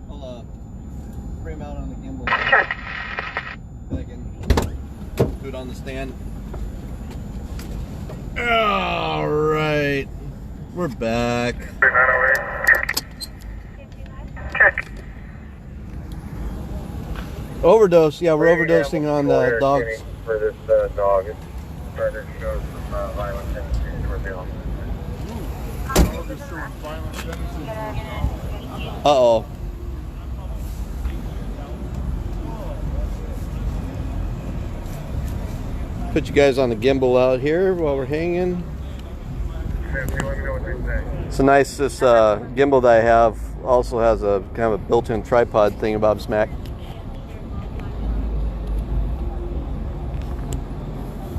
I'll frame out on the gimbal. Sure. I can do it on the stand. All right, we're back. Check. Overdose, yeah, we're overdosing on the dogs. For this dog, it's started to show some violent tendencies toward the officer. Uh-oh. Put you guys on the gimbal out here while we're hanging. Let me know what they say. It's a nice, this gimbal that I have also has a kind of a built-in tripod thing about smack.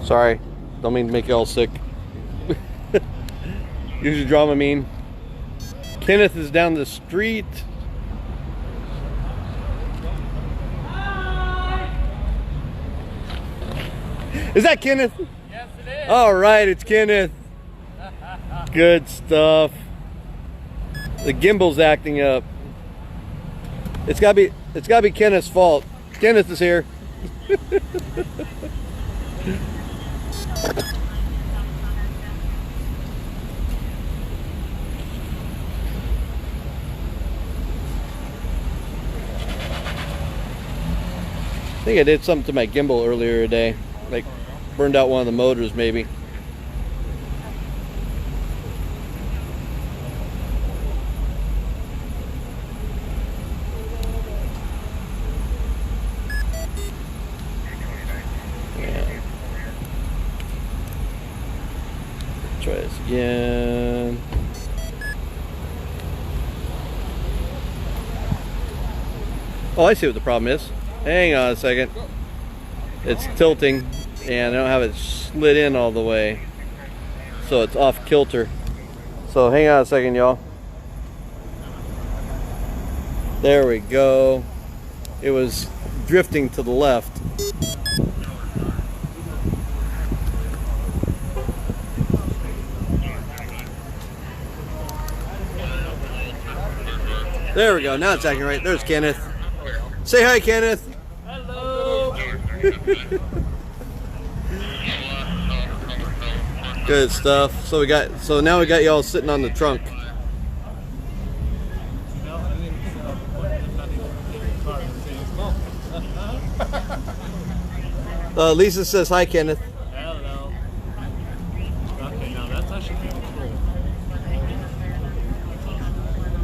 Sorry, don't mean to make you all sick. Use your Dramamine. Kenneth is down the street. Is that Kenneth? Yes, it is. All right, it's Kenneth. Good stuff. The gimbal's acting up. It's gotta be Kenneth's fault. Kenneth is here. I think I did something to my gimbal earlier today. Like burned out one of the motors maybe. Yeah. Try this again. Oh, I see what the problem is. Hang on a second. It's tilting and I don't have it slid in all the way. So it's off kilter. So hang on a second, y'all. There we go. it was drifting to the left. There we go. Now it's acting right. There's Kenneth. Say hi, Kenneth. Hello. Good stuff. So now we got y'all sitting on the trunk. Lisa says hi, Kenneth. Hello. Okay, now that's actually kind of cool.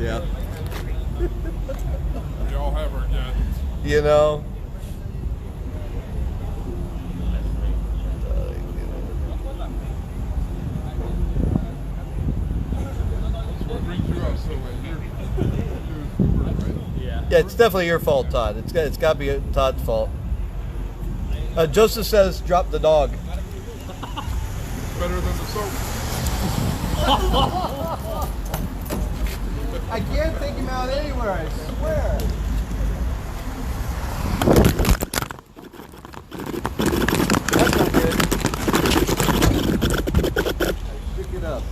Yeah. We all have our gadgets. You know. What brings you up so late? You're Uber, right? Yeah. Yeah, it's definitely your fault, Todd. It's got to be Todd's fault. Joseph says, drop the dog. Better than the soap. I can't take him out anywhere, I swear. That's not good. Pick it up.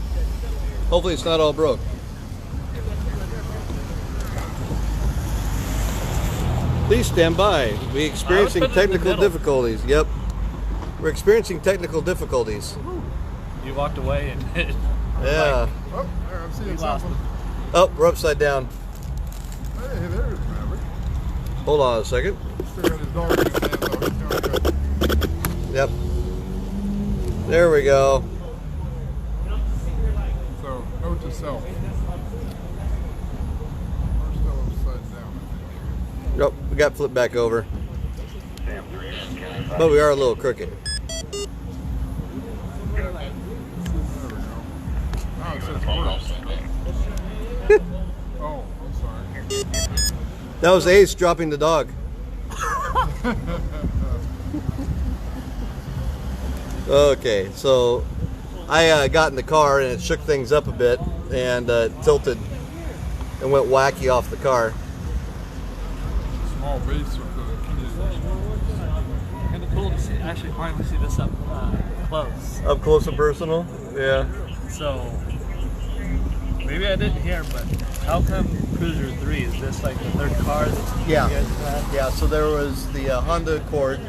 Hopefully it's not all broke. Please stand by. We're experiencing technical difficulties. Yep. We're experiencing technical difficulties. You walked away and Yeah. Oh, there, I'm seeing we lost something. him. Oh, we're upside down. Hey, there's Maverick. Hold on a second. Still got his dog in his hand, though. He's doing good. Yep. There we go. So, note to self. We're still upside down. Yep, we got flipped back over. But we are a little crooked. There we go. Now it says worse. Oh, I'm sorry. That was Ace dropping the dog. Okay, so I got in the car and it shook things up a bit and tilted and went wacky off the car. Small base with the keys. Kind of cool to see, actually finally see this up close. Up close and personal? Yeah. So maybe I didn't hear, but how come Cruiser 3 is this like the third car that Yeah. you guys had? Yeah, so there was the Honda Accord,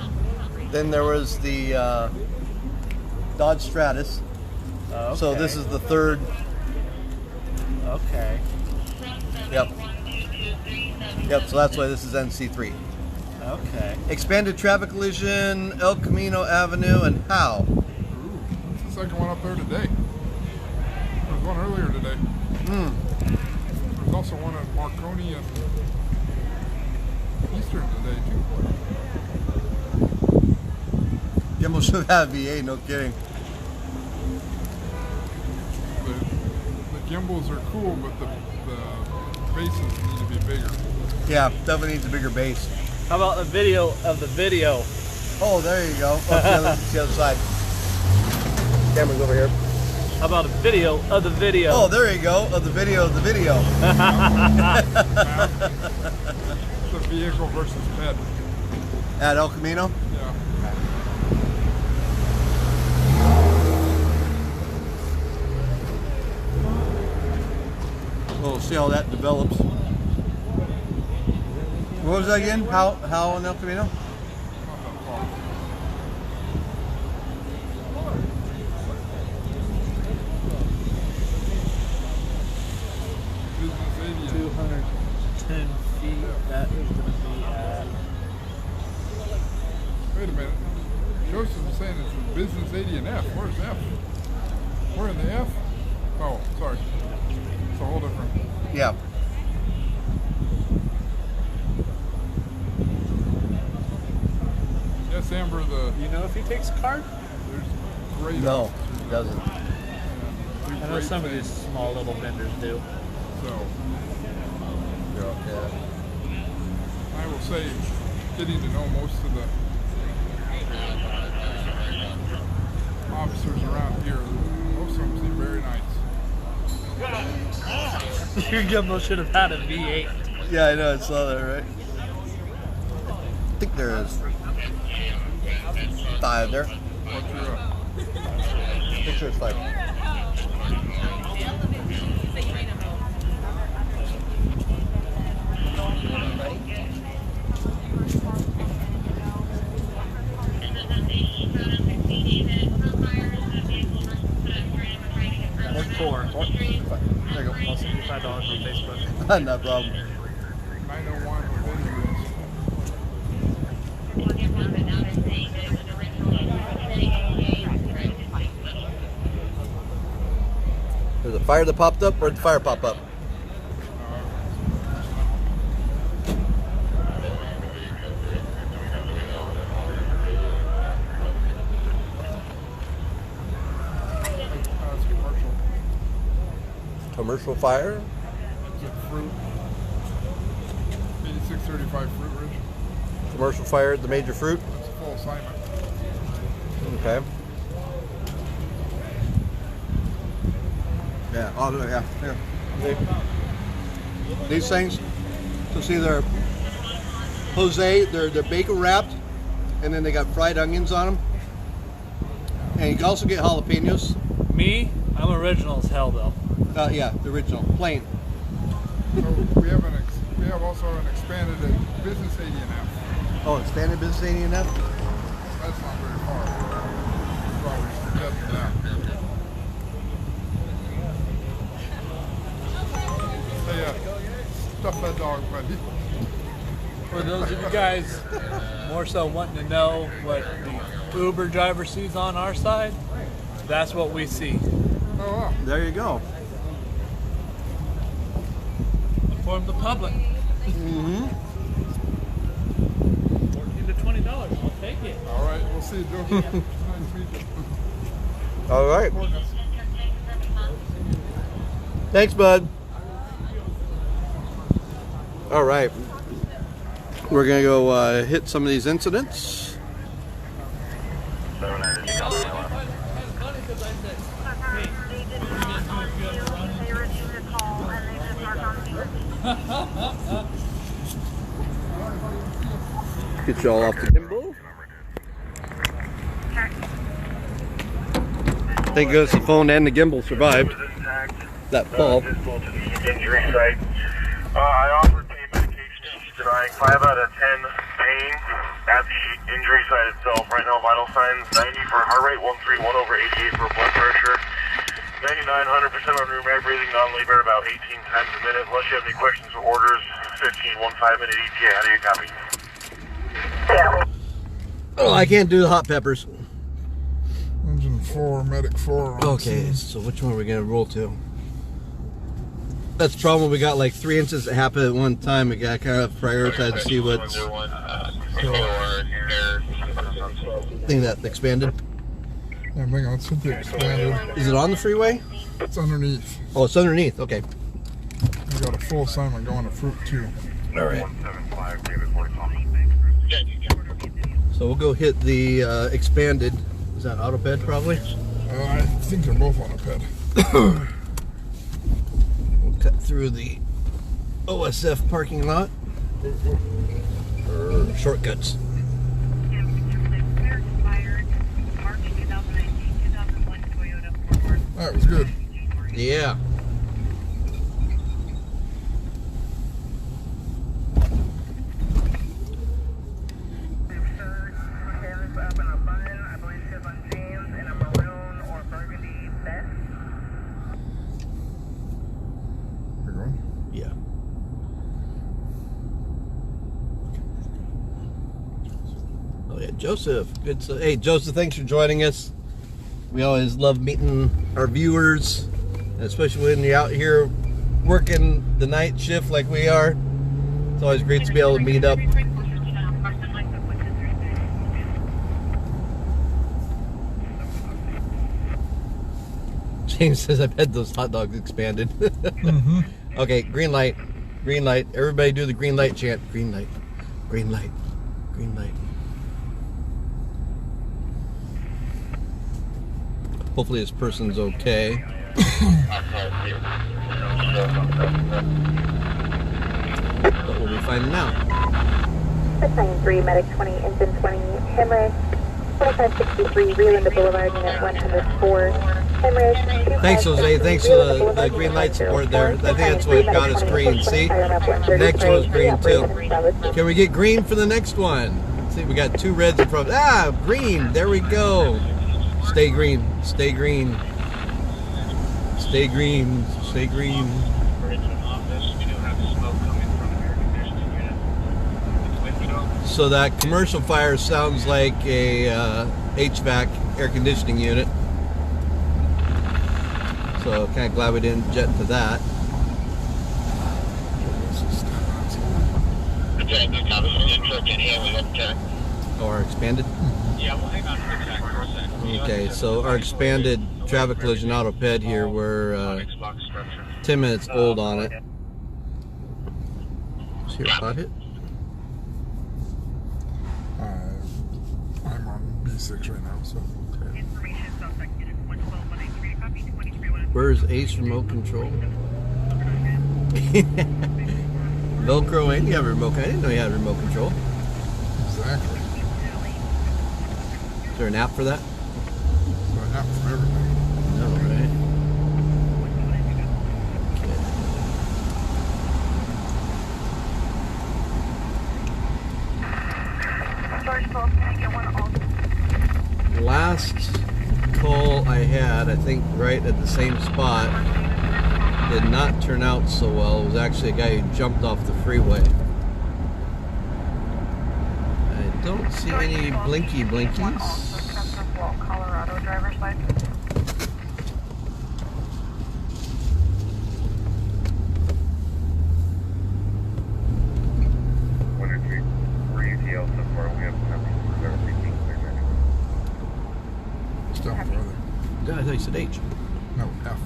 then there was the Dodge Stratus. Oh, So okay. this is the third. Okay. Yep. Yep, so that's why this is NC3. Okay. Expanded traffic collision, El Camino Avenue, and how? Ooh, it's the second one up there today. There was one earlier today. There's also one at Marconi and Eastern today, too. Gimbal should have VA, no kidding. The gimbals are cool, but the bases need to be bigger. Yeah, definitely needs a bigger base. How about a video of the video? Oh, there you go. Oh, it's the other side. Camera's over here. How about a video of the video? Oh, there you go. Of the video of the video. The vehicle versus pet. At El Camino? Yeah. We'll see how that develops. What was that again? How on El Camino? Not that far. Business 80. 210 feet. That is going to be at. Wait a minute. Joseph was saying it's a business 80 and F. Where's F? We're in the F? Oh, sorry. It's a whole different. Yeah. Yes, Amber, You know if he takes a card? there's great No, officers. it doesn't. Yeah. I know some of these small little vendors do. So, Yeah. I will say, getting to know most of the officers around here, most of them seem very nice. Your gimbal should have had a V8. Yeah, I know. I saw that, right? There's 5 there. What's your Picture is 5. Four. There you go. I'll send you $5 on Facebook. No problem. 901 There's a fire that popped up. Where'd the fire pop up? It's commercial. Commercial fire. It's a fruit. 8635 Fruit Ridge. Commercial fire at the major fruit. It's a full assignment. Okay. Yeah. Oh, yeah. Here. These things. So see, they're Jose. They're bacon wrapped, and then they got fried onions on them. And you can also get jalapenos. Me, I'm original as hell though. Yeah, the original, plain. So we have also an expanded business 80 and F. Oh, expanded business 80 and F. That's not very far. Probably forgetting that. Hey, stuff that dog, buddy. For those of you guys more so wanting to know what the Uber driver sees on our side, that's what we see. Oh, wow. There you go. Inform the public. Mm-hmm. $14 to $20. I'll take it. All right, we'll see you, Joe. Nice to meet you. All right. Thanks, bud. All right. We're going to go hit some of these incidents. Get you all off the gimbal. Thank goodness the phone and the gimbal survived that fall. Injury site. I offered pain medication. She's denying 5 out of 10 pain at the injury site itself. Right now, vital signs 90 for heart rate, 131 over 88 for blood pressure, 99, 100% on room air, breathing non-labor about 18 times a minute. Unless you have any questions or orders, 15, 5-minute ETA. How do you copy? Oh, I can't do the hot peppers. Engine 4, medic 4. Okay, so which one are we going to roll to? That's the problem. We got like 3 incidents that happen at one time. We got to kind of prioritize to see what's thing that expanded. Yeah, hang on, it's simply expanded. Is it on the freeway? It's underneath. Oh, it's underneath. Okay. We got a full assignment going to Fruit 2. All right. So we'll go hit the expanded. Is that AutoPed probably? I think they're both on a ped. We'll cut through the OSF parking lot. Shortcuts. That was good. Yeah. You're going? Yeah. Oh yeah, Joseph. Good. Hey, Joseph. Thanks for joining us. We always love meeting our viewers, especially when you're out here working the night shift like we are. It's always great to be able to meet up. James says, I've had those hot dogs expanded. Mm-hmm. Okay, green light. Green light. Everybody do the green light chant. Green light. Green light. Green light. Hopefully this person's okay. But we'll be finding out. Battalion 3, Medic 20, Engine 20, hemorrhage. 2563, Reland Boulevard, Unit 104. Hemorrhage. Thanks, Jose. Thanks for the green light support there. I think that's what got us green. See? The next one was green too. Can we get green for the next one? See, we got 2 reds in front. Ah, green. There we go. Stay green. Stay green. Stay green. Stay green. So that commercial fire sounds like a HVAC air conditioning unit. So kind of glad we didn't jet to that. Oh, our expanded? Yeah, well, hang on for a second. Okay, so our expanded traffic collision auto ped here, we're 10 minutes old on it. See your hot hit? I'm on B6 right now, so. Where's Ace remote control? Velcro and you have a remote control. I didn't know you had remote control. Exactly. Is there an app for that? So an app for everything. No, right? Okay. Last call I had, I think right at the same spot, did not turn out so well. It was actually a guy who jumped off the freeway. I don't see any blinky blinkies. Colorado driver's license. Still further. I thought you said H. No, F.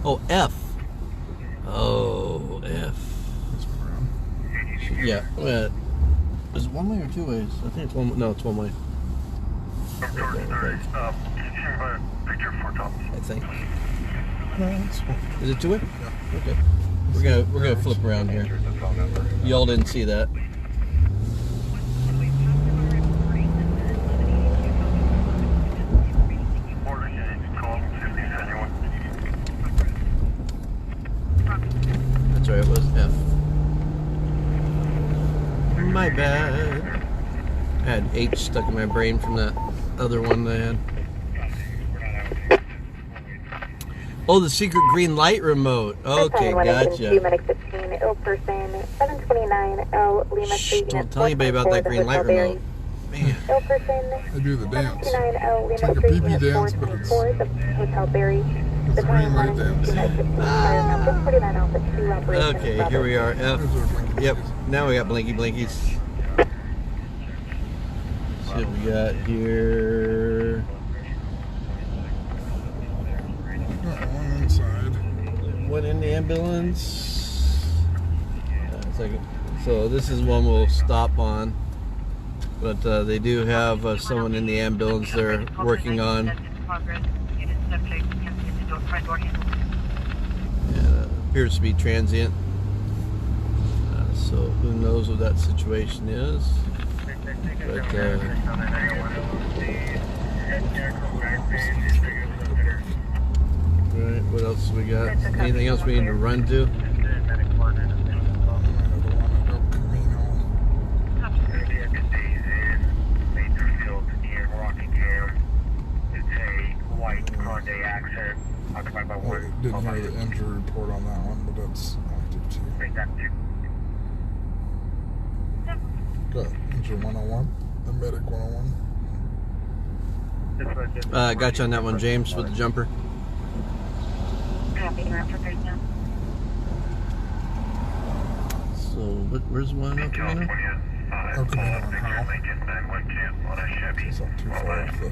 Oh, F. Oh, F. This one around. Yeah. Is it one way or 2 ways? I think it's one. No, it's one way. I think. Is it 2 way? Yeah. Okay. We're gonna flip around here. Y'all didn't see that. That's right, it was F. My bad. I had H stuck in my brain from that other one that I had. Oh, the secret green light remote. Okay, gotcha. Medic 15, ill person, 729 L, Lima Street. Don't tell anybody about that green light remote. Man. Ill person, I do the dance. 729 L, Lima It's like a Street, pee-pee dance, but it's, the Hotel Berry. it's a green light dance. Okay, here we are. F. There's our blinky Yep. blinkies. Now we got blinky blinkies. See what we got here. Got one inside. What in the ambulance? So this is one we'll stop on. But they do have someone in the ambulance they're working on. Appears to be transient. So who knows what that situation is. But right, what else we got? Anything else we need to run to? Didn't hear the injury report on that one, but that's active too. Got engine 101, the medic 101. Got you on that one, James, with the jumper. So, where's one up there now? El Camino and Howe. It's not too far off the...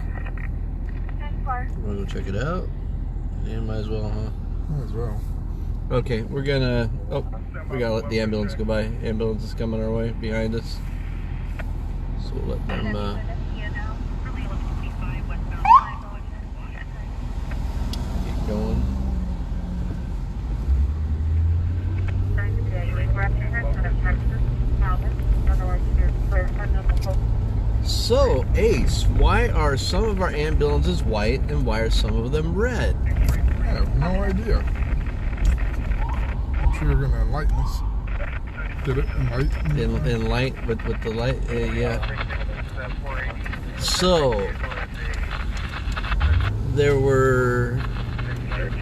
Wanna go check it out? Yeah, might as well, huh? Might as well. Okay, we're gonna... Oh, we gotta let the ambulance go by. Ambulance is coming our way, behind us. So we'll let them, keep going. So, Ace, why are some of our ambulances white and why are some of them red? I have no idea. I'm sure you're going to enlighten us. Did it enlighten? In light, with the light, yeah. So, there were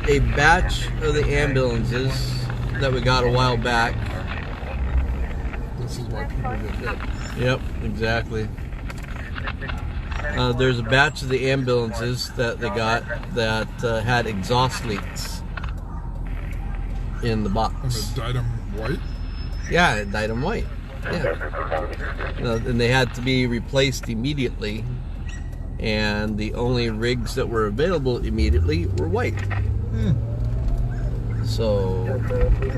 a batch of the ambulances that we got a while back. This is why people get hit. Yep, exactly. There's a batch of the ambulances that they got that had exhaust leaks in the And box. it dyed them white? Yeah, it dyed them white. Yeah. And they had to be replaced immediately. And the only rigs that were available immediately were white. So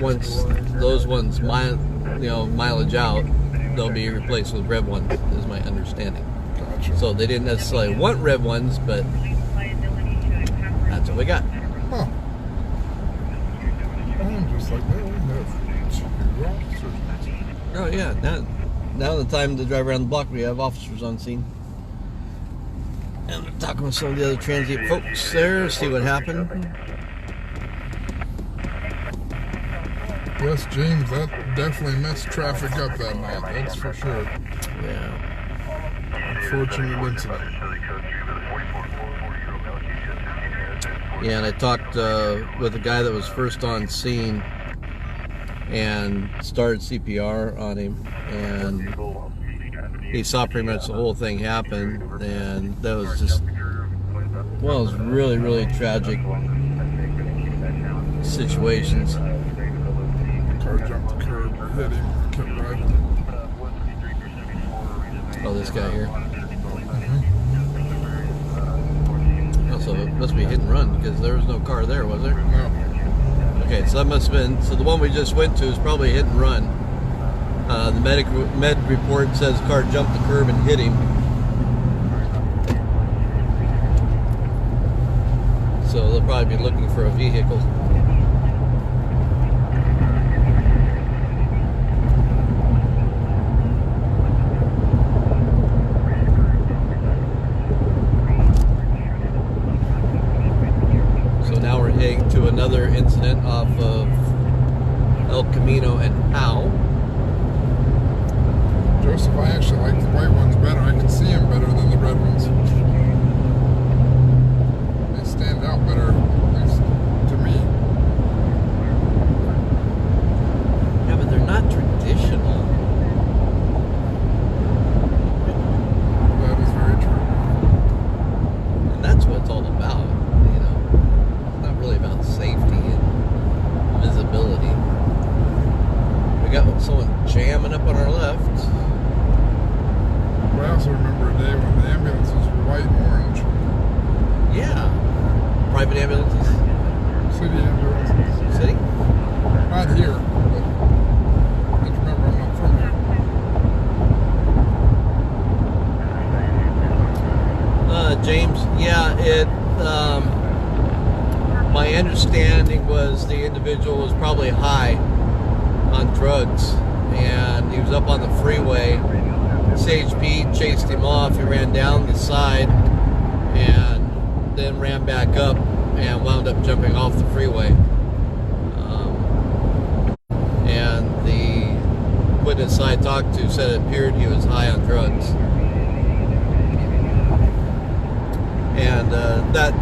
once those ones mileage out, they'll be replaced with red ones, is my understanding. Gotcha. So they didn't necessarily want red ones, but that's what we got. Huh. And just like that, we have 2 officers. Oh yeah, now the time to drive around the block, we have officers on scene. And we're talking with some of the other transient folks there, see what happened. Yes, James, that definitely messed traffic up that night, that's for sure. Yeah. Unfortunate incident. Yeah, and I talked with a guy that was first on scene and started CPR on him, and he saw pretty much the whole thing happen, and that was just, well, it was really, really tragic situations. Car jumped the curb, hit him, kept driving. Oh, this guy here. Oh, so it must be hit and run because there was no car there, was there? No. Okay, so that must have been, so the one we just went to is probably hit and run. The med report says car jumped the curb and hit him. So they'll probably be looking for a vehicle. So now we're heading to another incident off of El Camino and Howe. Joseph, I actually like the white ones better. I can see them better than the red ones. They stand out better, at least to me. Yeah, but they're not traditional. That is very true. And that's what it's all about, you know. It's not really about safety and visibility. We got someone jamming up on our left. But I also remember a day when the ambulances were white and orange. Yeah. Private ambulances. City ambulances. City? Not here, but I just remember I'm not from here. James, yeah, my understanding was the individual was probably high on drugs and he was up on the freeway. CHP chased him off. He ran down the side and then ran back up and wound up jumping off the freeway. And the witness I talked to said it appeared he was high on drugs. And that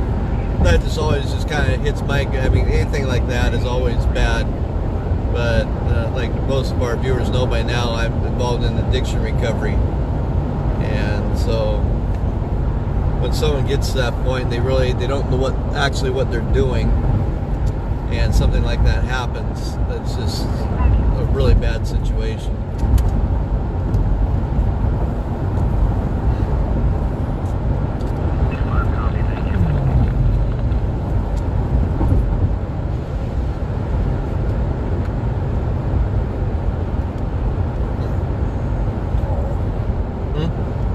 just always just kind of hits my, I mean, anything like that is always bad. But like most of our viewers know by now, I'm involved in addiction recovery. And so when someone gets to that point, they don't know what they're doing, and something like that happens, that's just a really bad situation.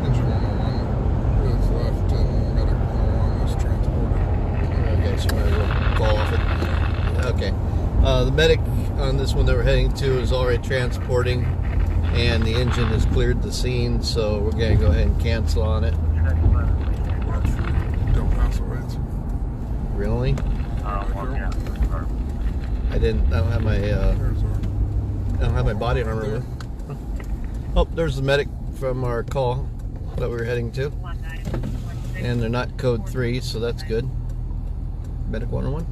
Engine 101 is left and medic 101 is transported. Okay, so might as well call off it. Okay. The medic on this one that we're heading to is already transporting. and the engine has cleared the scene, so we're going to go ahead and cancel on it. Del Paso Heights. Really? I don't have my body armor with. Oh, there's the medic from our call that we were heading to. And they're not code 3, so that's good. Medic 101.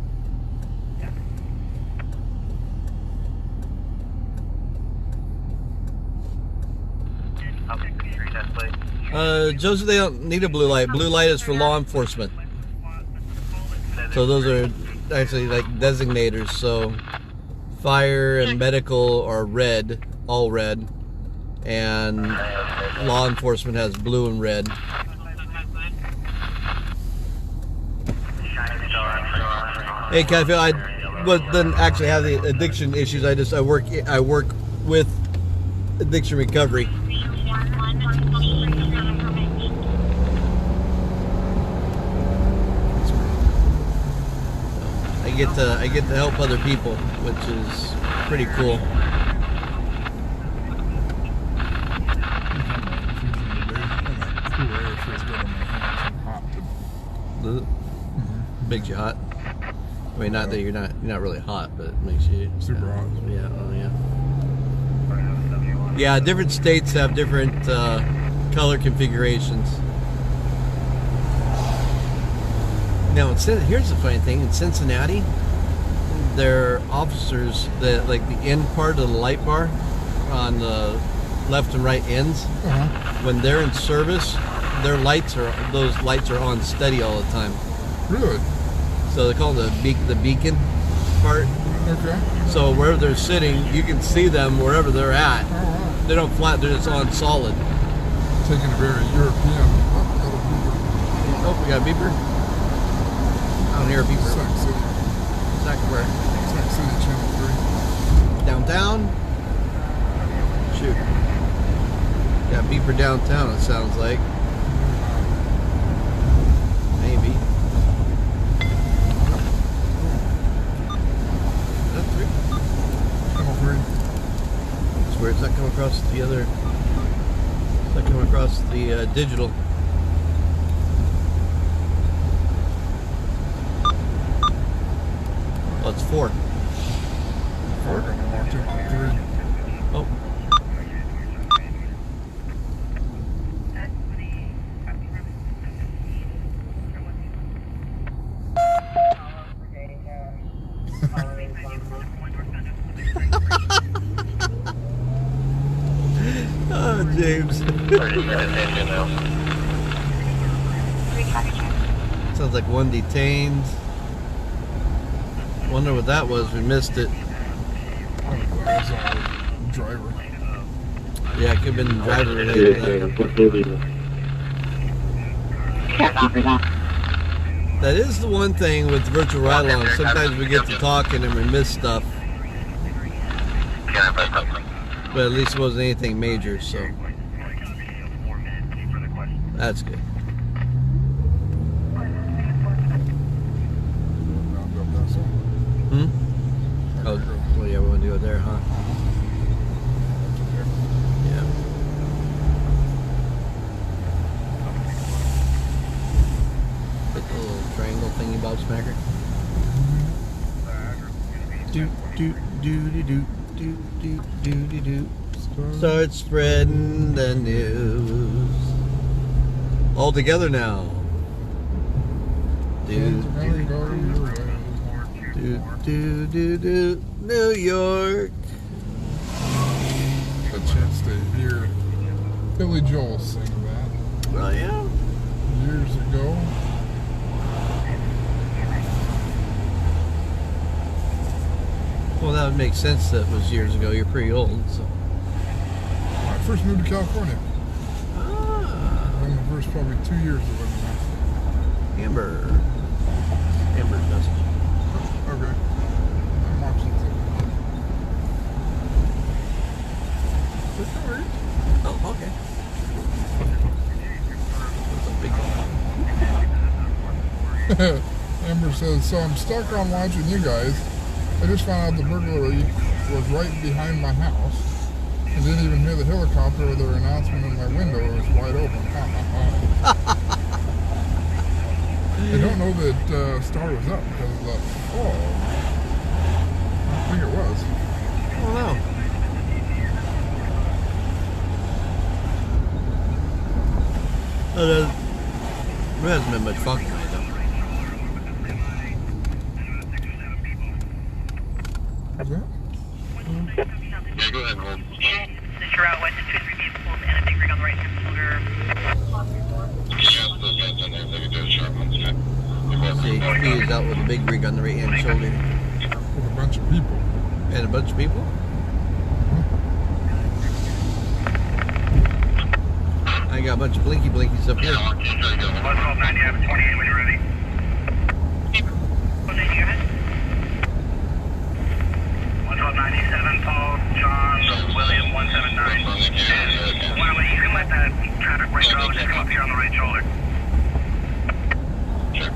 Josie, they don't need a blue light. Blue light is for law enforcement. So those are actually like designators. So fire and medical are red, all red. And law enforcement has blue and red. Hey, Kathy, I didn't actually have the addiction issues. I work with addiction recovery. I get to help other people, which is pretty cool. Makes you hot. I mean, not that you're not really hot, but it makes you Super hot. Yeah, oh yeah. Yeah, different states have different color configurations. Now, here's the funny thing: in Cincinnati, their officers, like the end part of the light bar on the left and right ends, when they're in service, those lights are on steady all the time. Really? So they call it the beacon part. Okay. So wherever they're sitting, you can see them wherever they're at. Oh, wow. They don't flat; they're just on solid. Taking a very European. Oh, we got a beeper. I don't hear a beeper. Sac City. Sac where? Sac City, Channel 3. Downtown? Shoot. Got beeper downtown, it sounds like. Maybe. Is that 3? Channel 3. It's weird. Does that come across the other? Does that come across the digital? Oh, it's 4. 4. Channel 3. Oh. Oh, James. 30 minutes engine now. Sounds like one detained. Wonder what that was. We missed it. That's our driver. Yeah, it could have been driver related. That is the one thing with virtual ride-along. Sometimes we get to talking and we miss stuff. But at least it wasn't anything major, so that's good. Oh, well, yeah, we want to do it there, huh? Yeah. Hit the little triangle thingy bob smacker. Do do do do do do do do do do. Start spreading the news. All together now. Do do do do New York. A chance to hear Billy Joel sing that Well, yeah. years ago. Well, that would make sense that it was years ago. You're pretty old, so. When I first moved to California. Ah, In the first probably 2 years of living Amber. Amber's message. there. Okay. I'm watching something. Oh, okay. That's a big one. Amber says, so I'm stuck on watching you guys. I just found out the burglary was right behind my house. I didn't even hear the helicopter or their announcement in my window. It was wide open. I don't know that Star was up because of the fall. I think it was. I don't know. There hasn't been much fun tonight, though. Was that? Yeah, go ahead, hold. Since you're out west, two, 3 vehicles and a big rig on the right hand shoulder. See, he is out with a big rig on the right hand shoulder. With a bunch of people. And a bunch of people? I got a bunch of blinky blinkies up here. 11290, have a 28 when you're ready. What name you got? 11297, Paul, John, William, 179. And well, you can let that traffic break go, just come up here on the right shoulder. Sure.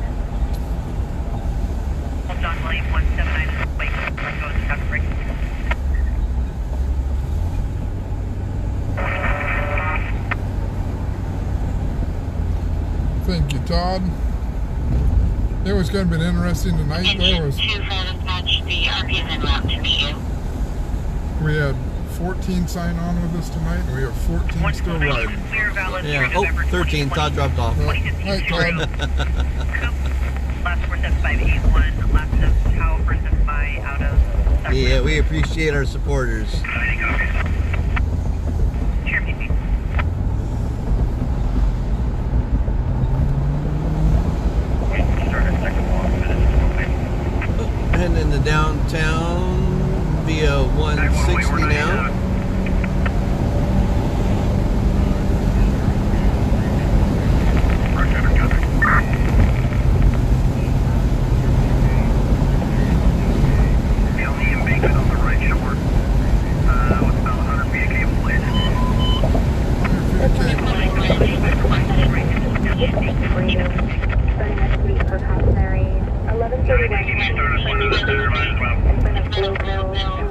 John William 179. Wait, let's go to traffic break. Thank you, Todd. It was going to be interesting tonight, though. We had 14 sign on with us tonight, and we have 14 still riding. Yeah. Oh, 13. Todd dropped off. Hi, Todd. Last 47581, last of Tau versus my out of Sacramento. Yeah, we appreciate our supporters. Sure, PP. And in the downtown via 160 now.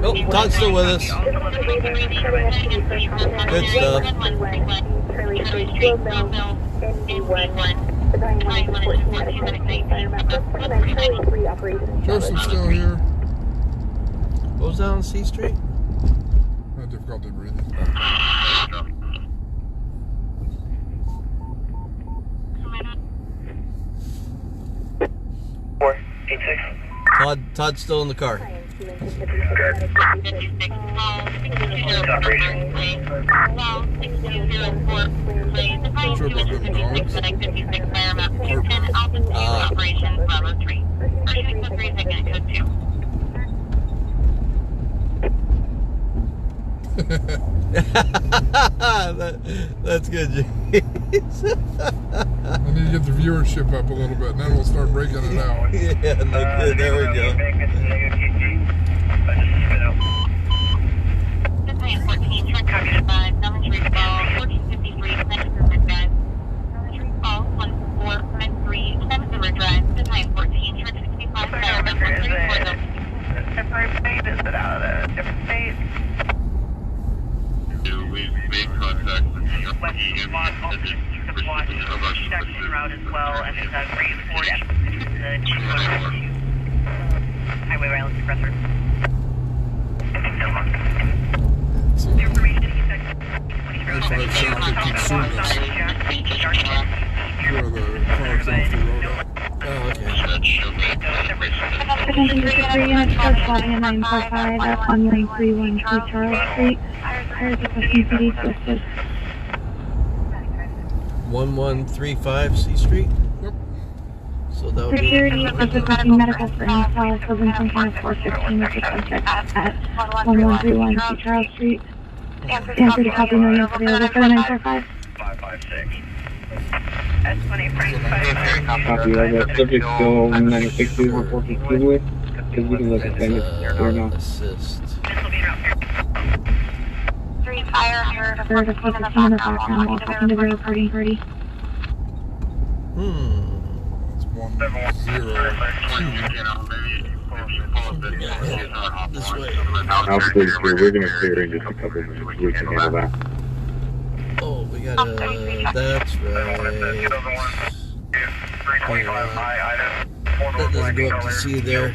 Oh, Todd's still with us. Good stuff. Joseph's still here. What was that on C Street? Difficulty breathing. Todd's still in the car. That's good, James. I need to get the viewership up a little bit, and then we'll start breaking it out. Yeah, no, good. There we go. 14, truck copy to 5, elementary call, 1453, Sacramento Drive. Elementary call, 1453, Sacramento Drive, design 14, truck 65, different state, is it out of the different state? We've made contact with the section route as well, and there's a green Ford Highway Island Suppressor. Information, If I sound to consume this, where the car's off the road. Oh, okay. Attention to 3 units, code spotting at 945 at 1931 Charles Street. Fire suppression city listed. 1135 C Street? Yep. So that would be... Security is requesting medical for himself was in function of 415 with the subject at 1131 Charles Street. Answer to copy, no units available for the 945. 556. Copy that. Subject still 960 or 14 Speedway. Because we can look at that if we're not. Assist. 3 fire here to 415 in the background while talking to the recording party. It's 102. This way. I'll clear. We're gonna clear in just a couple minutes. We can handle that. Oh, we gotta. That's right. That doesn't go up to C there.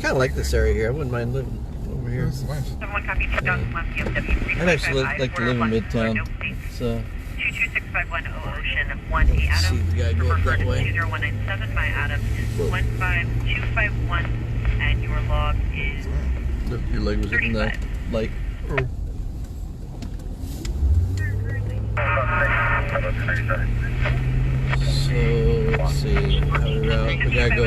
Kind of like this area here. I wouldn't mind living over here. It's nice. I'd actually like to live in Midtown. So. 22651 Ocean 18 Let's see, Adam. we gotta go up that way. 0197, my Adam is 15251, and your log is Your leg was in the light. Oh, So let's see. We gotta go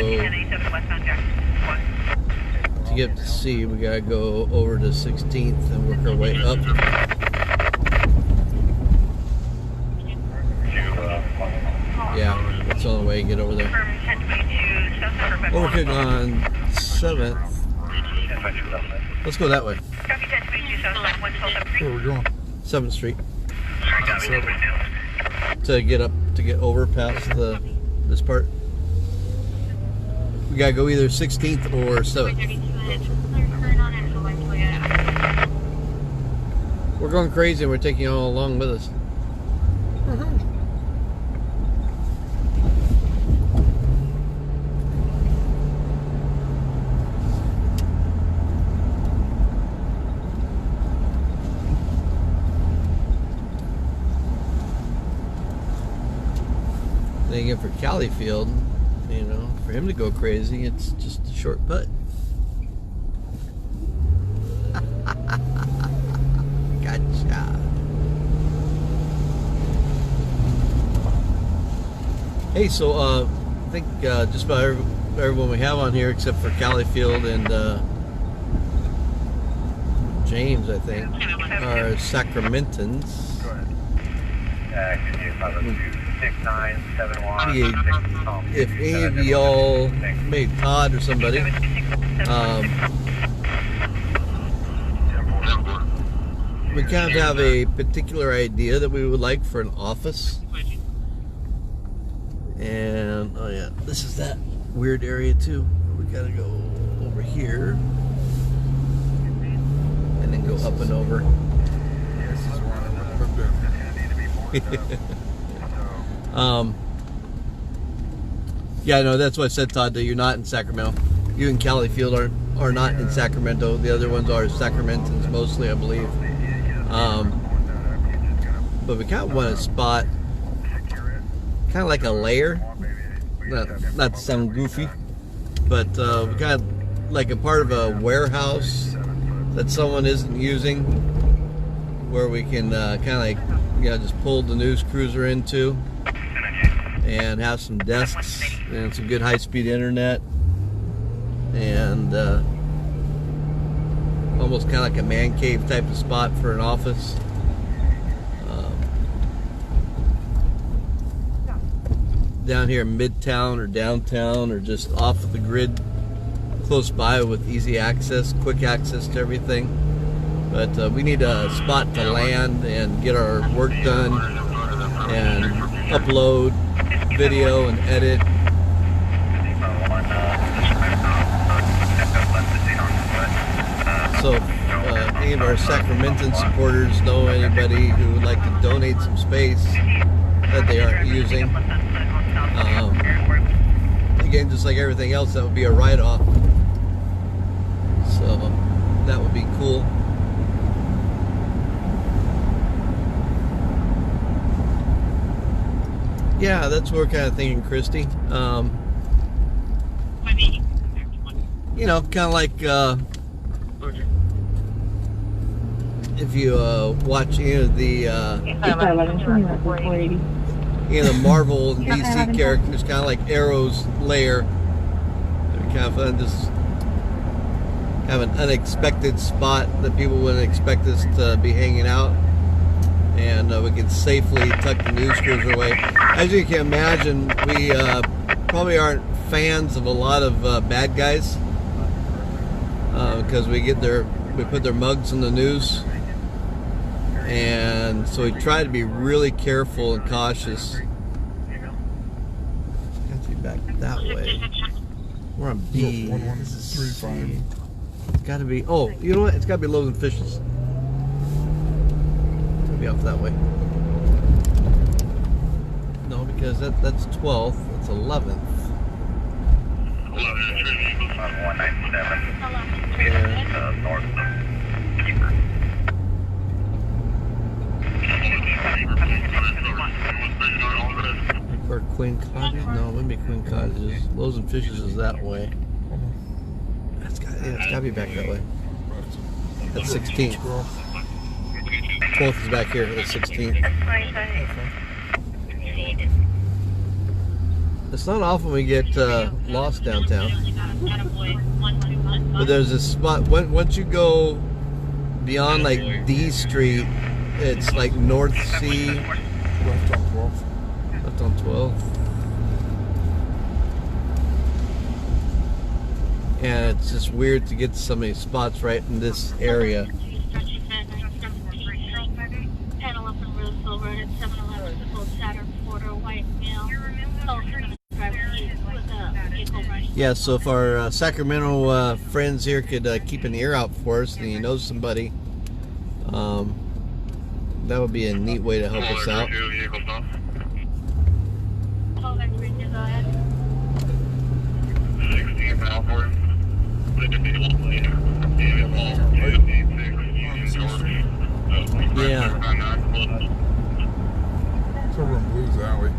to get to C. We gotta go over to 16th and work our way up. Yeah, that's the only way to get over there. Or we could go on 7th. Let's go that way. where are we going? 7th Street. To get over past this part. We gotta go either 16th or 7th. We're going crazy and we're taking you all along with us. Then again, for Califield, you know, for him to go crazy, it's just a short putt. Gotcha. Hey, so I think just about everyone we have on here, except for Califield and James, I think, are Sacramentans. If any of y'all, maybe Todd or somebody, we kind of have a particular idea that we would like for an office. And, oh yeah, this is that weird area too. We gotta go over here. And then go up and over. This is where I lived in. Yeah, no, that's what I said, Todd, that you're not in Sacramento. You and Califield are not in Sacramento. The other ones are Sacramentans mostly, I believe. But we kind of want a spot, kind of like a lair. Not to sound goofy, but we kind of like a part of a warehouse that someone isn't using, where we can kind of like, you know, just pull the news cruiser into and have some desks and some good high-speed internet and almost kind of like a man cave type of spot for an office. Down here in Midtown or downtown or just off of the grid close by with easy access, quick access to everything. But we need a spot to land and get our work done and upload video and edit. So any of our Sacramentan supporters know anybody who would like to donate some space that they aren't using. Again, just like everything else, that would be a write-off. So that would be cool. Yeah, that's what we're kind of thinking, Christy. You know, kind of like if you watch any of the the Marvel and DC characters, kind of like Arrow's lair. It'd be kind of fun, just have an unexpected spot that people wouldn't expect us to be hanging out, and we can safely tuck the news cruiser away. As you can imagine, we probably aren't fans of a lot of bad guys because we put their mugs in the news, and so we try to be really careful and cautious back that way. We're on B. Look, This is 1135. C. It's got to be. Oh, you know what? It's got to be Loaves and Fishes. It's gonna be off that way. No, because that's 12th. That's 11th. 197. Yeah. North of Keeper. Or Queen Cottage? No, it wouldn't be Queen Cottages. Loaves and Fishes is that way. It's got to be back that way. That's 16th. 12th is back here. That's 16th. It's not often we get lost downtown. But there's a spot, once you go beyond like D Street, it's like North Sea. Left on 12. Left on 12. And it's just weird to get to so many spots right in this area. Yeah, so if our Sacramento friends here could keep an ear out for us and you know somebody, that would be a neat way to help us out. Yeah. It's over in Blues Alley.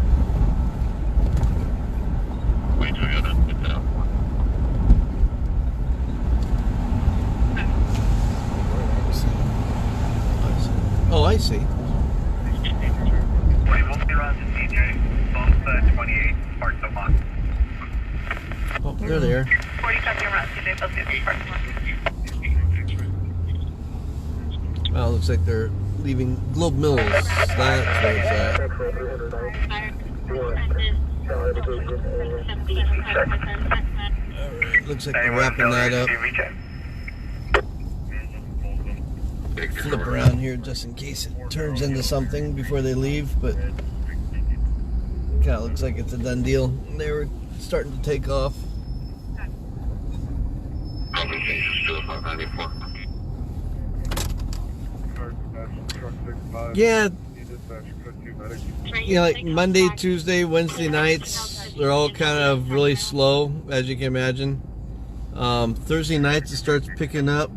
Oh, I see. Oh, they're there. 47 around TJ, Well, looks like they're leaving Globe Mills. That's where it's at. Alright, looks like they're wrapping that up. Flip around here just in case it turns into something before they leave, but kind of looks like it's a done deal. They were starting to take off. Yeah, you know, like Monday, Tuesday, Wednesday nights, they're all kind of really slow, as you can imagine. Thursday nights it starts picking up.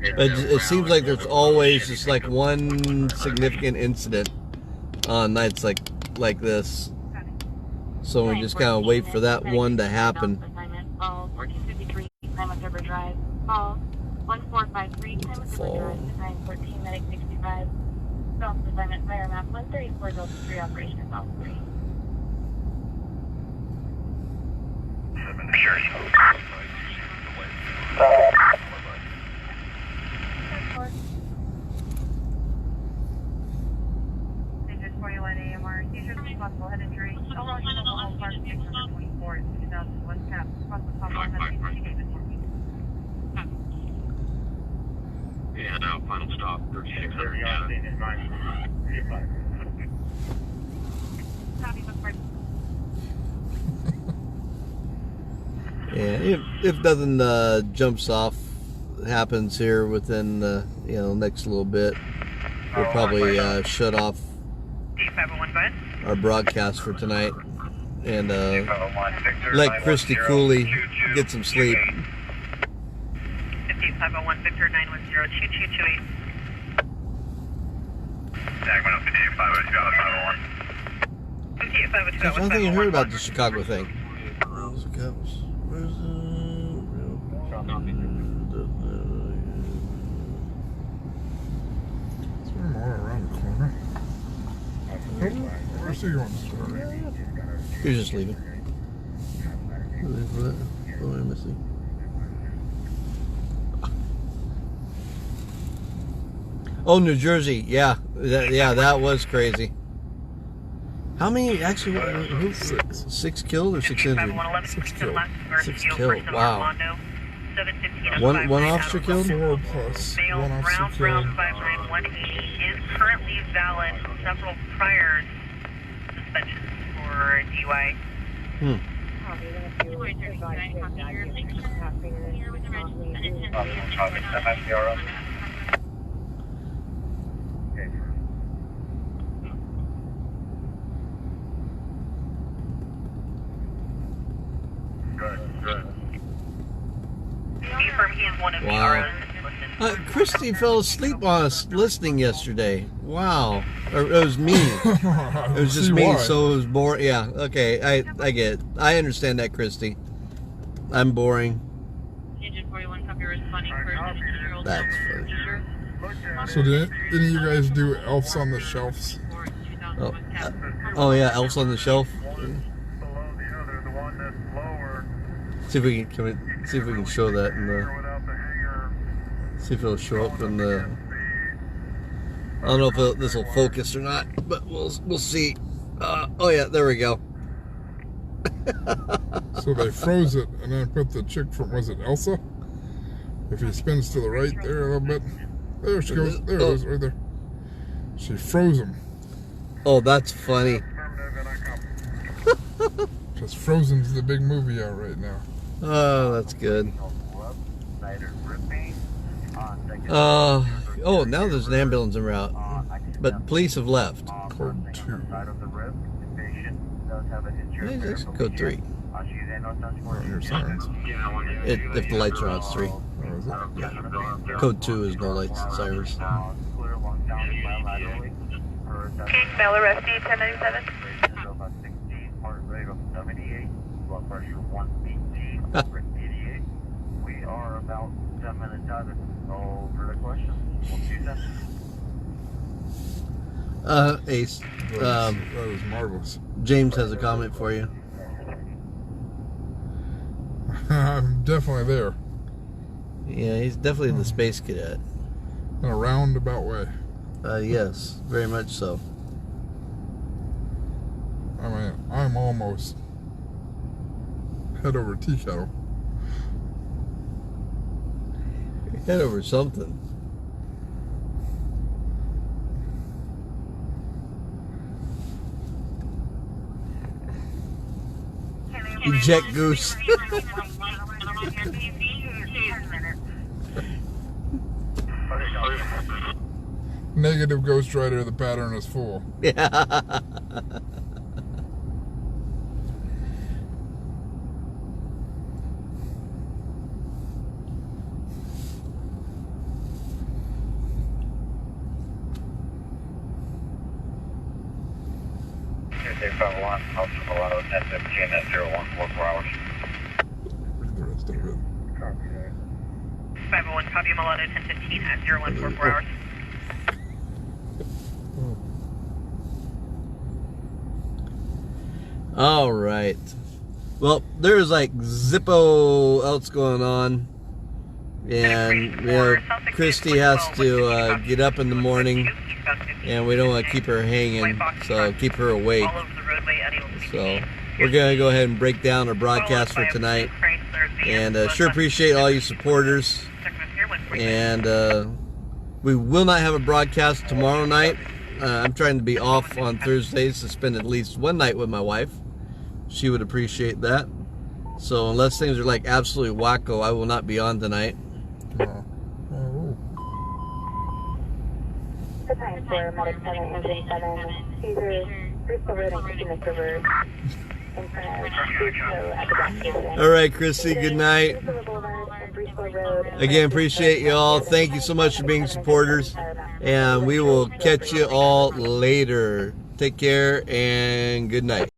It seems like there's always just like one significant incident on nights like this, so we just kind of wait for that one to happen. 1453 Klamath River Drive. Call 1453 Klamath River Drive. 914 Medic 65. South assignment fire map 134 Delta 3 operation South 3. Digit 41 AMR. Seizure possible head injury. Along all parts of 624 2001 cap. Possible top line Yeah, now final stop 3600. Yeah, if nothing jumps off happens here within the next little bit, we'll probably shut off our broadcast for tonight and let Christy Cooley get some sleep. 501 Victor 910 2228. Sacramento 502 501. Gosh, I don't think you heard about the Chicago thing. Is there more around the corner? Where's he going to start? You're just leaving. What am I missing? Oh, New Jersey. Yeah, that was crazy. How many actually? Who? Six. 6 killed or 6 injured? 6 killed. 6 killed. Wow. One officer killed? 4 plus one officer killed. 59180 is currently valid. Several prior suspensions for DUI. Confirm he is one of the Wow. ROs. Christy fell asleep on us listening yesterday. Wow. Or it was me. It was just me, so it was boring. Yeah, okay. I get it. I understand that, Christy. I'm boring. Engine 41 copy responding for That's funny. So did any of you guys do Elves on the Shelves? Oh yeah, Elves on the Shelf. See if we can show that in the. See if it'll show up in the. I don't know if this will focus or not, but we'll see. Oh yeah, there we go. So they froze it and then put the chick from, was it Elsa? If he spins to the right there a little bit, there she goes. There it is, right there. She froze him. Oh, that's funny. Because Frozen's the big movie out right now. Oh, that's good. Oh, now there's an ambulance en route, but police have left. Code 2. It's code 3. Oh, here's sirens. If the lights are on, it's 3. Oh, is it? Yeah. Code 2 is no lights, sirens. King Mail arrest 1097. We are about 10 minutes out. No further questions. We'll see you then. Ace, That was marvelous. James has a comment for you. I'm definitely there. Yeah, he's definitely the space cadet. In a roundabout way. Yes, very much so. I mean, I'm almost head over tea kettle. Head over something. Eject goose. Negative Ghost Rider, the pattern is full. Yeah. Tuesday 501, House of Milano, 1015 at 0144 hours. Read the rest of it. Copy that. 501 copy Milano 1015 at 0144 hours. All right. Well, there's like Zippo else going on, and you know, Christy has to get up in the morning, and we don't want to keep her hanging, so keep her awake. So we're gonna go ahead and break down our broadcast for tonight, and sure appreciate all you supporters. And we will not have a broadcast tomorrow night. I'm trying to be off on Thursdays to spend at least one night with my wife. She would appreciate that. So unless things are like absolutely wacko, I will not be on tonight. The time for Medic 7, Engine 7, Caesar, Bristol Road and Christina River, in front of Crusoe at the gas station. All right, Chrissy, good night. Again, appreciate you all. Thank you so much for being supporters. And we will catch you all later. Take care and good night.